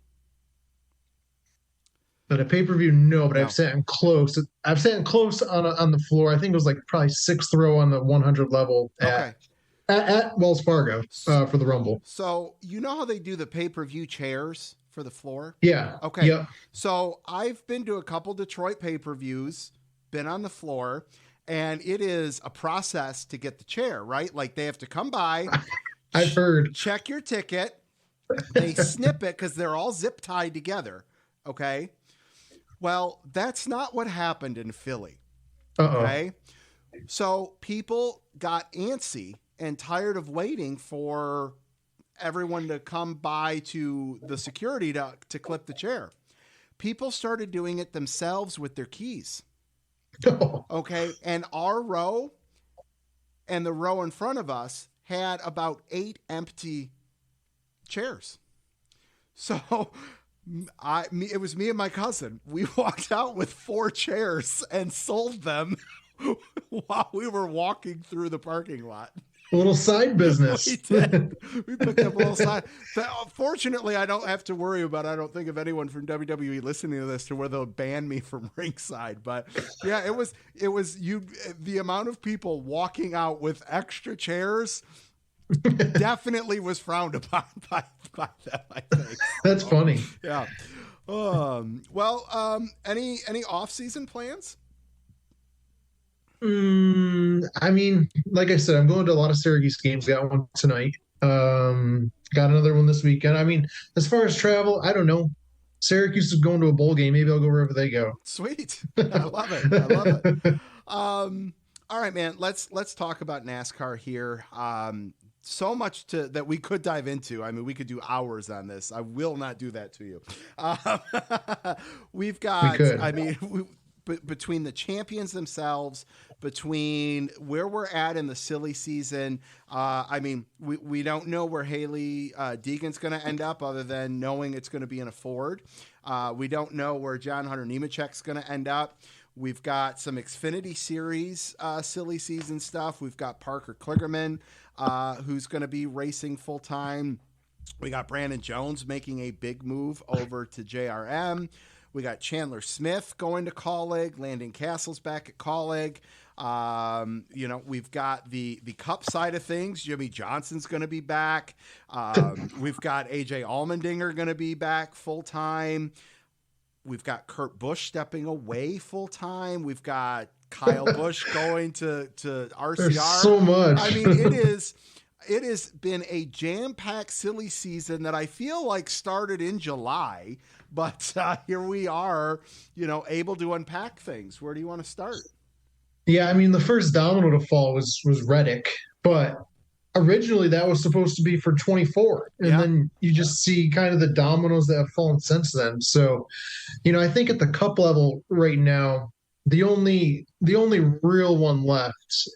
At a pay-per-view, no, but no. I've sat close. I've sat close on the floor. I think it was like probably 6th row on the 100 level at Wells Fargo for the Rumble. So you know how they do the pay-per-view chairs for the floor? Yeah. Okay. Yep. So I've been to a couple Detroit pay-per-views, been on the floor, and it is a process to get the chair, right? Like they have to come by. I've heard. Check your ticket. They snip it because they're all zip tied together. Okay. Well, that's not what happened in Philly. Okay. So people got antsy and tired of waiting for everyone to come by to the security to clip the chair. People started doing it themselves with their keys. Okay. And our row and the row in front of us had about 8 empty chairs. So it was me and my cousin. We walked out with 4 chairs and sold them while we were walking through the parking lot. A little side business. We did. We picked up a little side. Fortunately, I don't have to worry about, I don't think of anyone from WWE listening to this to where they'll ban me from ringside. But yeah, it was the amount of people walking out with extra chairs definitely was frowned upon by them, I think. That's funny. Yeah. Any off-season plans? I mean, like I said, I'm going to a lot of Syracuse games. Got one tonight. Got another one this weekend. I mean, as far as travel, I don't know. Syracuse is going to a bowl game. Maybe I'll go wherever they go. Sweet. I love it. All right, man. Let's talk about NASCAR here. So much that we could dive into. I mean, we could do hours on this. I will not do that to you. We've got, between the champions themselves, between where we're at in the silly season. I mean, we don't know where Haley Deegan's going to end up other than knowing it's going to be in a Ford. We don't know where John Hunter Nemechek's going to end up. We've got some Xfinity Series silly season stuff. We've got Parker Kligerman, who's going to be racing full time. We got Brandon Jones making a big move over to JRM. We got Chandler Smith going to Colleague, Landon Castle's back at Colleague. We've got the Cup side of things. Jimmy Johnson's going to be back. We've got AJ Allmendinger going to be back full time. We've got Kurt Busch stepping away full time. We've got Kyle Busch going to RCR. There's so much. I mean, it has been a jam-packed silly season that I feel like started in July, but here we are, able to unpack things. Where do you want to start? Yeah, I mean, the first domino to fall was Reddick, but originally that was supposed to be for 24. And then you just see kind of the dominoes that have fallen since then. So, I think at the Cup level right now, the only real one left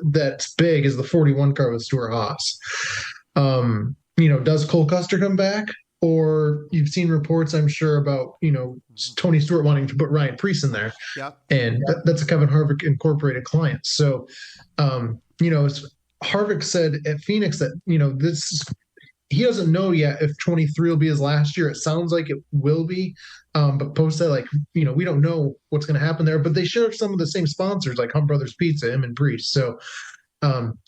that's big is the 41 car with Stuart Haas. Does Cole Custer come back? Or you've seen reports, I'm sure, about, Tony Stewart wanting to put Ryan Preece in there. Yep. And that's a Kevin Harvick Incorporated client. So, as Harvick said at Phoenix that, he doesn't know yet if 23 will be his last year. It sounds like it will be. But Post said, we don't know what's going to happen there. But they share some of the same sponsors, like Hunt Brothers Pizza, him and Preece. So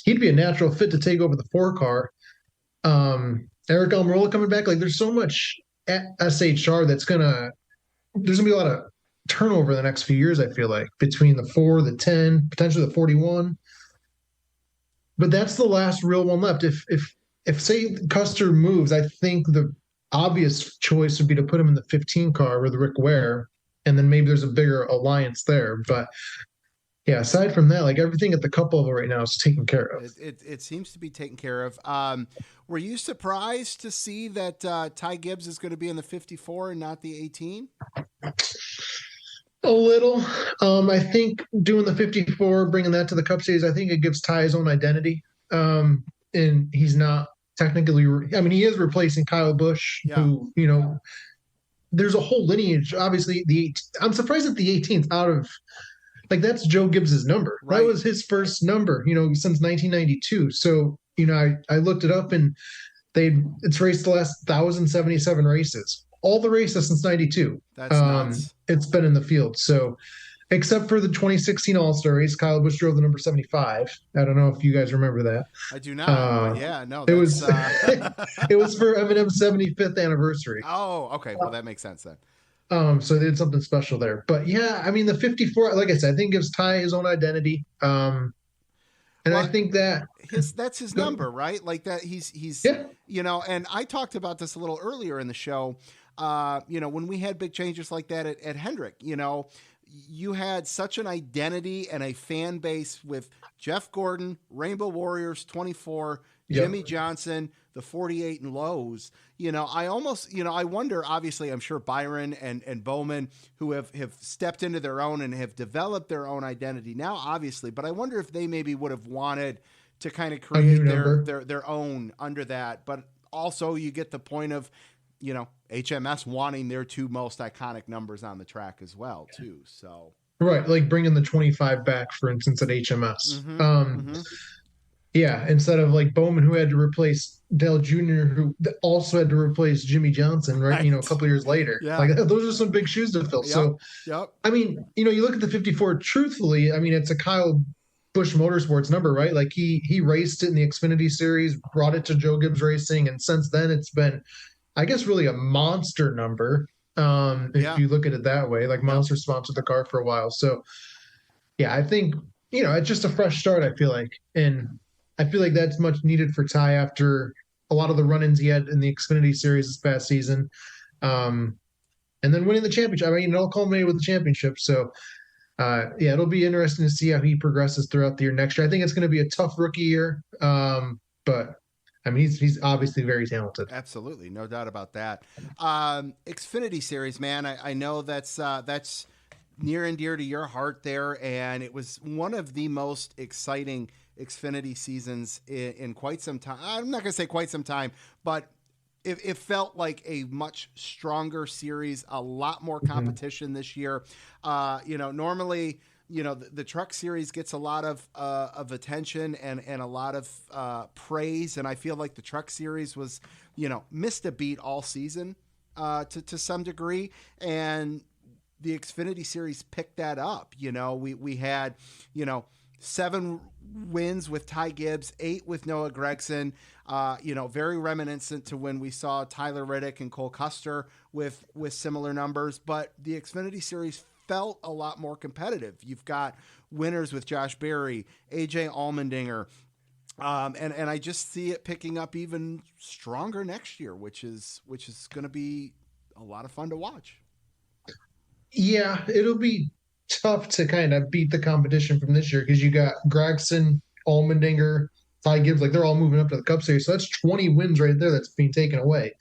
he'd be a natural fit to take over the 4 car. Eric Almirola coming back. There's so much at SHR there's going to be a lot of turnover in the next few years, I feel like, between the 4, the 10, potentially the 41. But that's the last real one left. If say Custer moves, I think the obvious choice would be to put him in the 15 car with Rick Ware, and then maybe there's a bigger alliance there. But yeah, aside from that, everything at the Cup level right now is taken care of. It seems to be taken care of. Were you surprised to see that Ty Gibbs is going to be in the 54 and not the 18? A little. I think doing the 54, bringing that to the Cup Series, I think it gives Ty his own identity. And he's not technically, he is replacing Kyle Busch, who, there's a whole lineage. Obviously, I'm surprised that the 18th out of, that's Joe Gibbs's number. Right. That was his first number, since 1992. So, I looked it up and it's raced the last 1,077 races. All the races since 92. That's nuts. It's been in the field. So, except for the 2016 All-Star race, Kyle Busch drove the number 75. I don't know if you guys remember that. I do not. Yeah, no. It was it was for Eminem's 75th anniversary. Oh, okay. Well, that makes sense then. So they did something special there. But yeah, the 54, like I said, I think gives Ty his own identity. I think that that's his number, right? That he's and I talked about this a little earlier in the show. When we had big changes like that at Hendrick, you had such an identity and a fan base with Jeff Gordon, Rainbow Warriors 24, Jimmy Johnson, the 48 and Lowe's. I almost, I wonder, obviously, I'm sure Byron and Bowman, who have stepped into their own and have developed their own identity now, obviously, but I wonder if they maybe would have wanted to kind of create their own under that. But also you get the point of, HMS wanting their 2 most iconic numbers on the track as well, too. So right, bringing the 25 back, for instance, at HMS. Yeah, instead of Bowman, who had to replace Dale Jr., who also had to replace Jimmy Johnson, right? A couple years later. Yeah. Those are some big shoes to fill. Yep. You look at the 54, truthfully, it's a Kyle Busch Motorsports number, right? He raced it in the Xfinity Series, brought it to Joe Gibbs Racing, and since then it's been, I guess, really a monster number. If you look at it that way, Monster sponsored the car for a while. So yeah, I think, it's just a fresh start, I feel like. And I feel like that's much needed for Ty after a lot of the run-ins he had in the Xfinity Series this past season. And then winning the championship. It all culminated with the championship. So it'll be interesting to see how he progresses throughout the year next year. I think it's going to be a tough rookie year. But he's obviously very talented. Absolutely. No doubt about that. Xfinity Series, man. I know that's near and dear to your heart there, and it was one of the most exciting Xfinity seasons in quite some time. I'm not going to say quite some time, but it felt like a much stronger series, a lot more competition this year. Normally, the truck series gets a lot of attention and a lot of praise, and I feel like the truck series was, missed a beat all season to some degree, and the Xfinity series picked that up. We had, 7 wins with Ty Gibbs, 8 with Noah Gragson, very reminiscent to when we saw Tyler Reddick and Cole Custer with similar numbers, but the Xfinity series felt a lot more competitive. You've got winners with Josh Berry, AJ Allmendinger, and I just see it picking up even stronger next year, which is going to be a lot of fun to watch. Yeah, it'll be tough to kind of beat the competition from this year because you got Gragson, Allmendinger, Ty Gibbs, they're all moving up to the Cup Series. So that's 20 wins right there that's being taken away.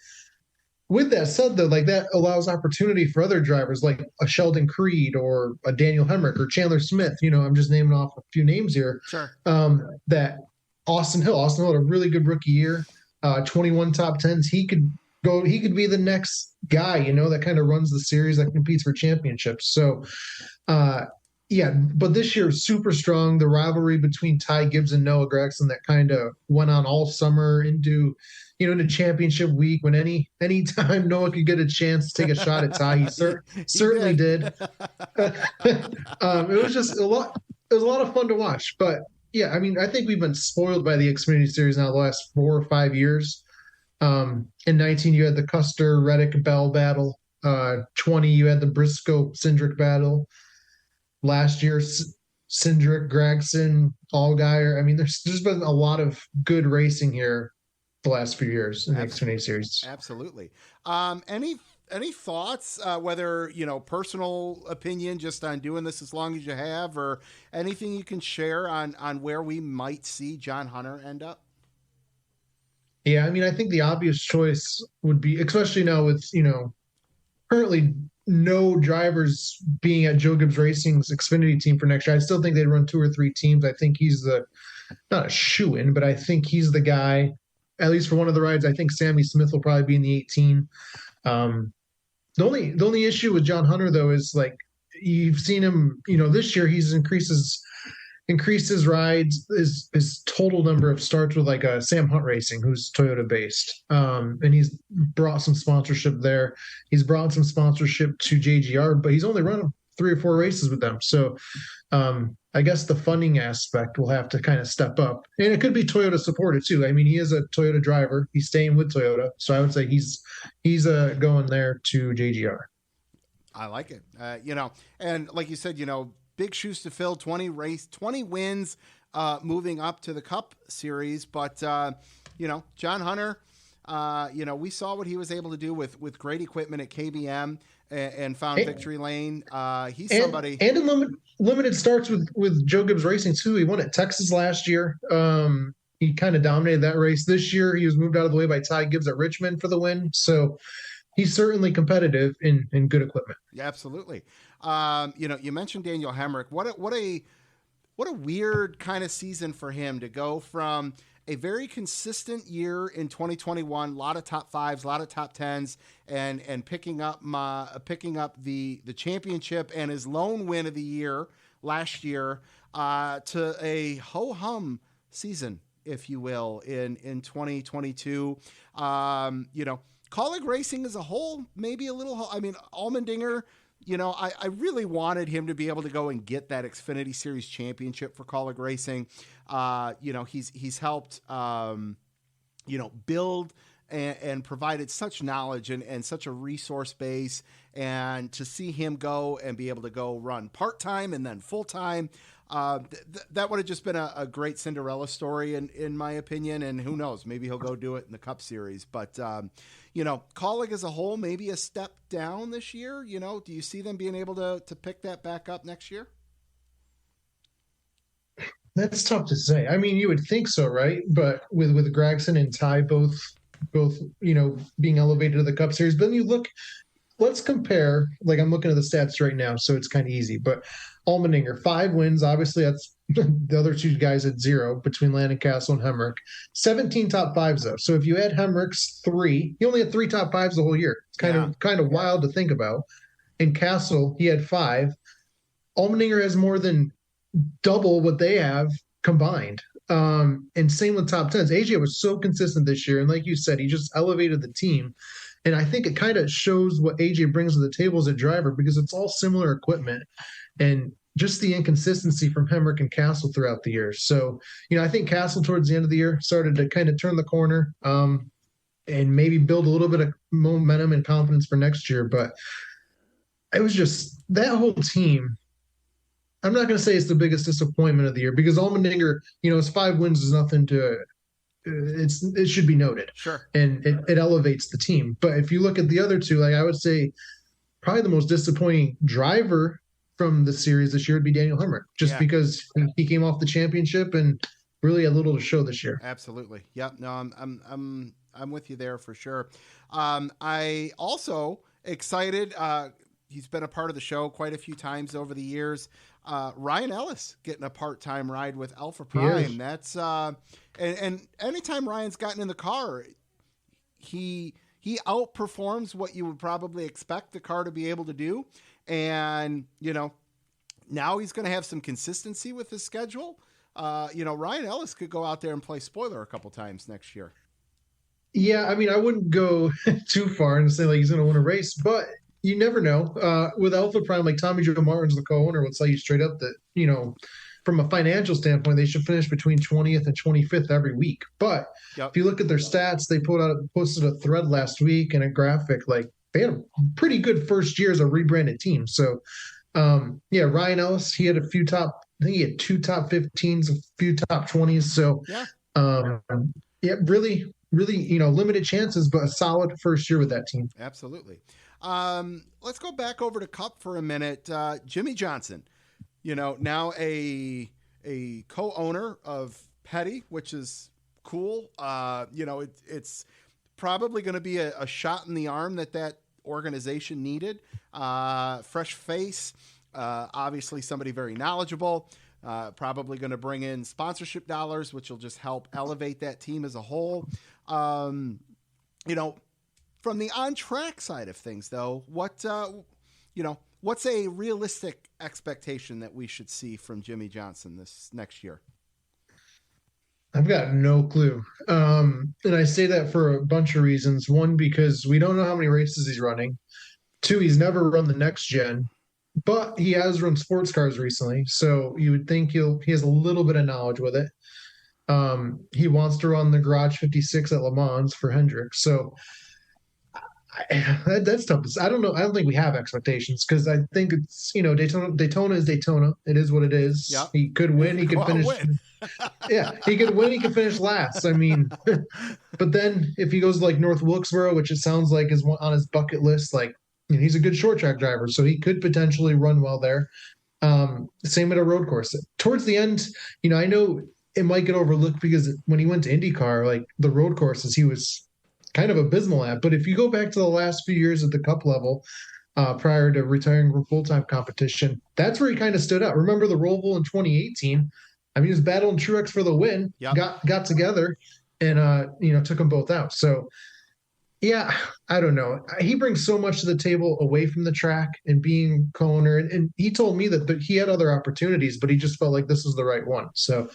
With that said, though, that allows opportunity for other drivers like a Sheldon Creed or a Daniel Hemrick or Chandler Smith. I'm just naming off a few names here. Sure. That Austin Hill had a really good rookie year, 21 top 10s. He could be the next guy, that kind of runs the series, that competes for championships. So, but this year super strong. The rivalry between Ty Gibbs and Noah Gragson that kind of went on all summer into championship week, when any time Noah could get a chance to take a shot at Ty, he certainly did. It was just a lot. It was a lot of fun to watch. But yeah, I think we've been spoiled by the Xfinity Series now the last 4 or 5 years. In 19, you had the Custer Reddick Bell battle. 20, you had the Briscoe Cindric battle. Last year, Cindric, Gragson, Allgaier. There's been a lot of good racing here the last few years in the Xfinity Series. Absolutely. Any thoughts, whether, personal opinion just on doing this as long as you have, or anything you can share on where we might see John Hunter end up? Yeah, I think the obvious choice would be, especially now with, currently no drivers being at Joe Gibbs Racing's Xfinity team for next year. I still think they'd run 2 or 3 teams. I think he's not a shoo-in, but I think he's the guy, at least for one of the rides. I think Sammy Smith will probably be in the 18. The only issue with John Hunter, though, is you've seen him, this year he's increased his rides, his total number of starts with Sam Hunt Racing, who's Toyota based. And he's brought some sponsorship there. He's brought some sponsorship to JGR, but he's only run 3 or 4 races with them. So I guess the funding aspect will have to kind of step up. And it could be Toyota supported too. He is a Toyota driver. He's staying with Toyota. So I would say he's going there to JGR. I like it. And like you said, big shoes to fill, 20 wins, moving up to the Cup Series. But, John Hunter, we saw what he was able to do with great equipment at KBM and found victory lane. He's somebody. And in limited starts with Joe Gibbs Racing, too. He won at Texas last year. He kind of dominated that race. This year, he was moved out of the way by Ty Gibbs at Richmond for the win. So he's certainly competitive in good equipment. Yeah, absolutely. You mentioned Daniel Hemrick. What a weird kind of season for him to go from a very consistent year in 2021, a lot of top 5s, a lot of top 10s, and picking up the championship and his lone win of the year last year, to a ho-hum season, if you will, in 2022. Colleague racing as a whole, maybe a little. Allmendinger. I really wanted him to be able to go and get that Xfinity Series championship for Colleague Racing. He's helped, build and provided such knowledge and such a resource base. And to see him go and be able to go run part-time and then full-time, that would have just been a great Cinderella story in my opinion. And who knows, maybe he'll go do it in the Cup Series. But, Colleague as a whole, maybe a step down this year. Do you see them being able to pick that back up next year? That's tough to say. You would think so, right? But with Gragson and Ty both being elevated to the Cup Series, but then you look let's compare. Like I'm looking at the stats right now, so it's kind of easy. But Allmendinger, 5 wins. Obviously, that's the other 2 guys at 0 between Landon Castle and Hemrick. 17 top 5s though. So if you add Hemrick's 3, he only had 3 top 5s the whole year. It's kind of wild to think about. In Castle, he had 5. Allmendinger has more than double what they have combined. And same with top 10s. AJ was so consistent this year. And like you said, he just elevated the team. And I think it kind of shows what AJ brings to the table as a driver because it's all similar equipment and just the inconsistency from Hemrick and Castle throughout the year. So, I think Castle towards the end of the year started to kind of turn the corner and maybe build a little bit of momentum and confidence for next year. But it was just that whole team. I'm not going to say it's the biggest disappointment of the year because Allmendinger, his 5 wins is nothing to it should be noted. Sure. And it elevates the team. But if you look at the other 2, like I would say probably the most disappointing driver from the series this year would be Daniel Hemrick, just because he came off the championship and really had little to show this year. Absolutely. Yeah, no, I'm with you there for sure. I also excited, he's been a part of the show quite a few times over the years. Ryan Ellis getting a part-time ride with Alpha Prime. That's and anytime Ryan's gotten in the car, he outperforms what you would probably expect the car to be able to do. And, now he's going to have some consistency with his schedule. Ryan Ellis could go out there and play spoiler a couple times next year. Yeah, I mean, I wouldn't go too far and say like he's going to win a race, but you never know. With Alpha Prime, like Tommy Joe Martin's the co-owner, will tell you straight up that, from a financial standpoint, they should finish between 20th and 25th every week. But if you look at their stats, they posted a thread last week and a graphic. Like they had a pretty good first year as a rebranded team. So, Ryan Ellis, he had a few I think he had 2 top 15s, a few top 20s. So, really, limited chances, but a solid first year with that team. Absolutely. Let's go back over to Cup for a minute. Jimmy Johnson, now a co-owner of Petty, which is cool. It's probably going to be a shot in the arm that organization needed. Fresh face, obviously somebody very knowledgeable, probably going to bring in sponsorship dollars, which will just help elevate that team as a whole. From the on-track side of things, though, what's a realistic expectation that we should see from Jimmy Johnson this next year? I've got no clue. And I say that for a bunch of reasons. 1, because we don't know how many races he's running. 2, he's never run the next gen, but he has run sports cars recently. So you would think he has a little bit of knowledge with it. He wants to run the Garage 56 at Le Mans for Hendrick. So that's tough. I don't know. I don't think we have expectations because I think it's, Daytona is Daytona. It is what it is. Yep. He could win. He could finish. He could win. He could finish last. I mean, but then if he goes like North Wilkesboro, which it sounds like is on his bucket list, like he's a good short track driver, so he could potentially run well there. Same at a road course. Towards the end, I know it might get overlooked because when he went to IndyCar, like the road courses, he was kind of abysmal at. But if you go back to the last few years at the Cup level, prior to retiring from full-time competition, that's where he kind of stood out. Remember the Roval in 2018? I mean, he was battling Truex for the win, got together, and took them both out. So, yeah, I don't know. He brings so much to the table away from the track and being co-owner. And he told me that he had other opportunities, but he just felt like this was the right one. So,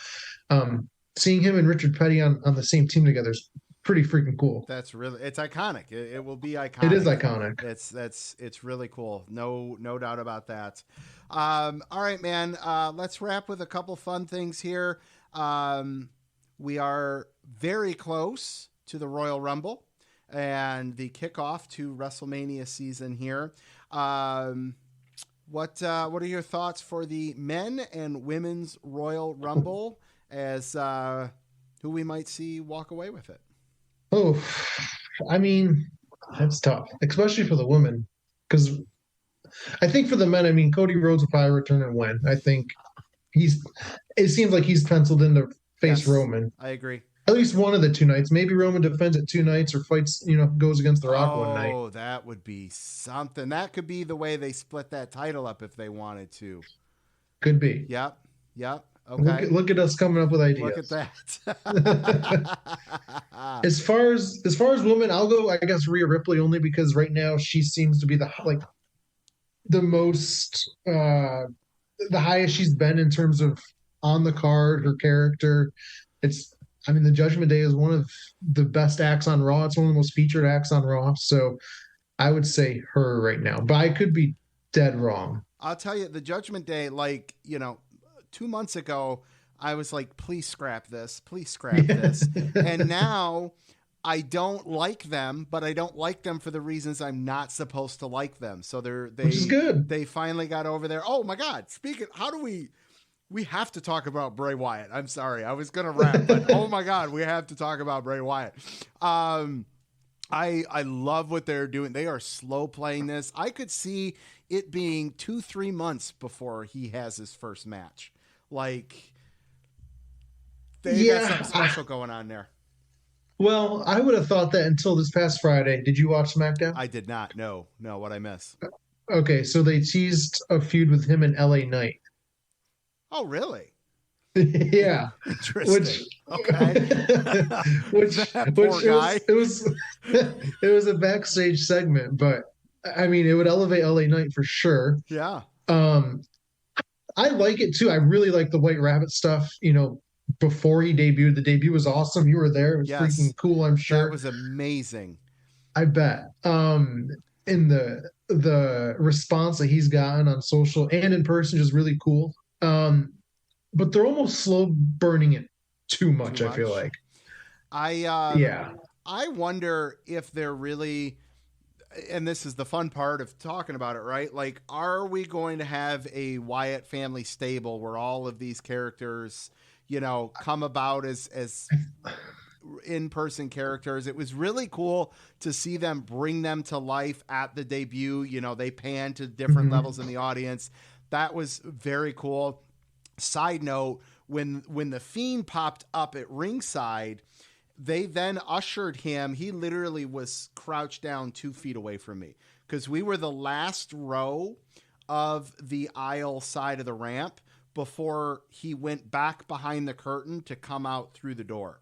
seeing him and Richard Petty on the same team together is pretty freaking cool. It's iconic. It will be iconic. It is iconic. It's really cool. No doubt about that. All right, man. Let's wrap with a couple fun things here. We are very close to the Royal Rumble and the kickoff to WrestleMania season here. What are your thoughts for the men and women's Royal Rumble as who we might see walk away with it? Oh, I mean, that's tough, especially for the women, because I think for the men, I mean, Cody Rhodes will probably return and win. I think it seems like he's penciled in to face Roman. I agree. At least one of the two nights. Maybe Roman defends it 2 nights or fights, goes against The Rock one night. Oh, that would be something. That could be the way they split that title up if they wanted to. Could be. Yep. Okay. Look at us coming up with ideas. Look at that. As far as women, I'll go, I guess, Rhea Ripley, only because right now she seems to be the most the highest she's been in terms of on the card, her character. The Judgment Day is one of the best acts on Raw. It's one of the most featured acts on Raw. So I would say her right now, but I could be dead wrong. I'll tell you, the Judgment Day, 2 months ago, I was like, please scrap this. And now I don't like them, but I don't like them for the reasons I'm not supposed to like them. So which is good. They finally got over there. Oh my God. We have to talk about Bray Wyatt. I'm sorry. I was going to rap, but oh my God, we have to talk about Bray Wyatt. I love what they're doing. They are slow playing this. I could see it being 2-3 months before he has his first match. They got something special going on there. Well, I would have thought that until this past Friday. Did you watch SmackDown? I did not. No, what'd I miss? Okay, so they teased a feud with him and LA Knight. Oh, really? Yeah. Interesting. Okay. That poor guy. It was a backstage segment, but it would elevate LA Knight for sure. Yeah. I like it too. I really like the White Rabbit stuff, before he debuted. The debut was awesome. You were there. It was freaking cool, I'm sure. That was amazing. I bet. In the response that he's gotten on social and in person is really cool. But they're almost slow burning it too much. I feel like. I wonder if they're really, and this is the fun part of talking about it, right? Are we going to have a Wyatt family stable where all of these characters, come about as in-person characters? It was really cool to see them bring them to life at the debut. They panned to different levels in the audience. That was very cool. Side note, when the Fiend popped up at ringside, they then ushered him. He literally was crouched down 2 feet away from me because we were the last row of the aisle side of the ramp before he went back behind the curtain to come out through the door.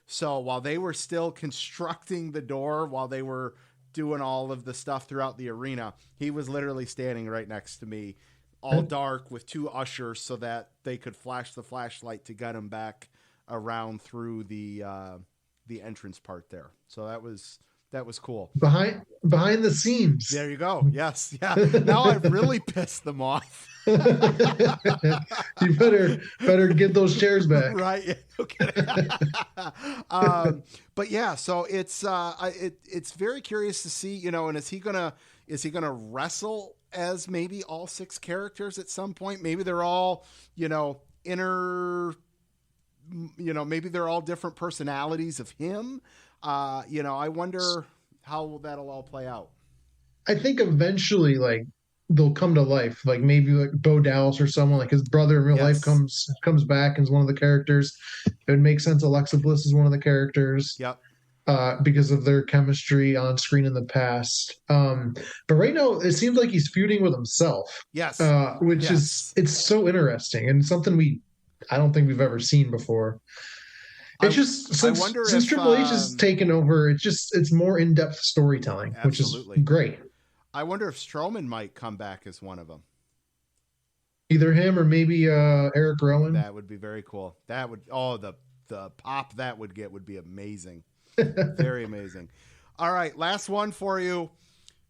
So while they were still constructing the door, while they were doing all of the stuff throughout the arena, he was literally standing right next to me, all dark with 2 ushers so that they could flash the flashlight to get him back around through the entrance part there. So that was cool. Behind the scenes. There you go. Yes. Yeah. Now I've really pissed them off. You better get those chairs back. Right. Yeah, okay. But yeah, so it's very curious to see, and is he gonna wrestle as maybe all 6 characters at some point? Maybe they're all, maybe they're all different personalities of him. I wonder how that'll all play out. I think eventually, they'll come to life. Maybe Bo Dallas or someone, like his brother in real life comes back and is one of the characters. It would make sense. Alexa Bliss is one of the characters. Yep. Because of their chemistry on screen in the past. But right now it seems like he's feuding with himself. Yes. Which is, it's so interesting and something I don't think we've ever seen before. It's just since Triple H has taken over, it's more in-depth storytelling, absolutely. Which is great. I wonder if Strowman might come back as one of them. Either him or maybe Eric Rowan. That would be very cool. That would the pop that would get would be amazing. Very amazing. All right, last one for you.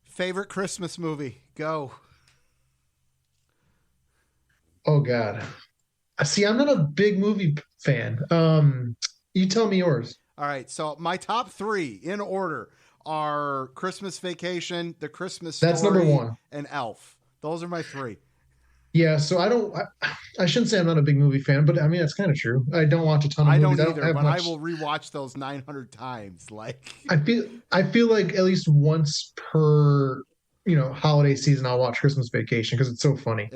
Favorite Christmas movie? Go. Oh God. See, I'm not a big movie fan. You tell me yours. All right, so my top 3 in order are Christmas Vacation, The Christmas Story, that's number 1, and Elf. Those are my 3. Yeah, so I shouldn't say I'm not a big movie fan, but that's kind of true. I don't watch a ton of movies. I don't either, but I will rewatch those 900 times. I feel like at least once per holiday season I'll watch Christmas Vacation because it's so funny.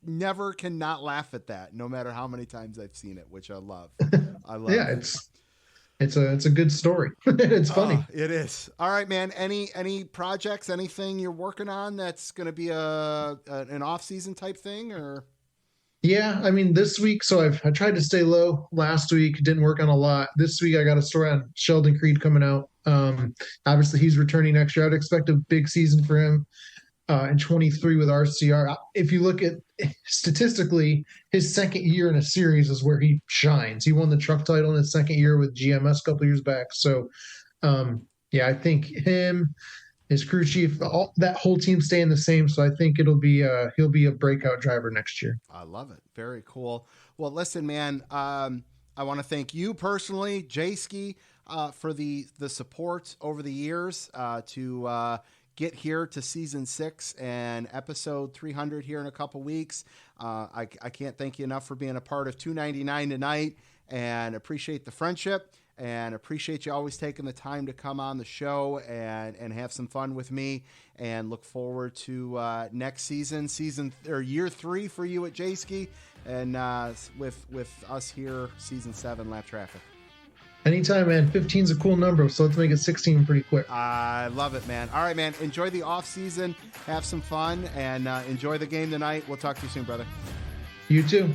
never cannot laugh at that, no matter how many times I've seen it, which I love. Yeah, it's a good story. It's funny. It is. All right, man. Any projects, anything you're working on that's going to be an off-season type thing, or? Yeah, I mean, this week, so I tried to stay low last week, didn't work on a lot. This week, I got a story on Sheldon Creed coming out. Obviously, he's returning next year. I'd expect a big season for him in 23 with RCR. If you look at statistically, his second year in a series is where he shines. He won the truck title in his second year with GMS a couple years back. So, yeah, I think him, his crew chief, that whole team staying the same. So I think he'll be a breakout driver next year. I love it. Very cool. Well, listen, man, I want to thank you personally, Jayski, for the support over the years to get here to season 6 and episode 300 here in a couple weeks. I can't thank you enough for being a part of 299 tonight, and appreciate the friendship. And appreciate you always taking the time to come on the show and have some fun with me, and look forward to next season or year 3 for you at Jayski, and with us here, season 7 Lap Traffic. Anytime, man. 15's a cool number, so let's make it 16 pretty quick. I love it, man. All right, man. Enjoy the off season, have some fun, and enjoy the game tonight. We'll talk to you soon, brother. You too.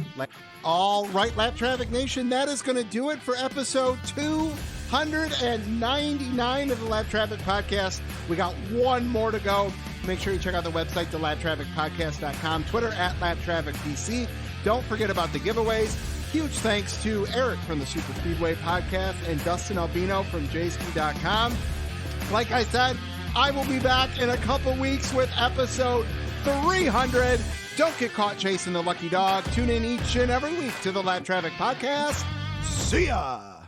All right, Lap Traffic Nation, that is going to do it for episode 299 of the Lap Traffic Podcast. We got one more to go. Make sure you check out the website, thelaptrafficpodcast.com, Twitter @LapTrafficPC. Don't forget about the giveaways. Huge thanks to Eric from the SuperSpeedway Podcast and Dustin Albino from Jayski.com. Like I said, I will be back in a couple weeks with episode 300. Don't get caught chasing the lucky dog. Tune in each and every week to the Lap Traffic Podcast. See ya!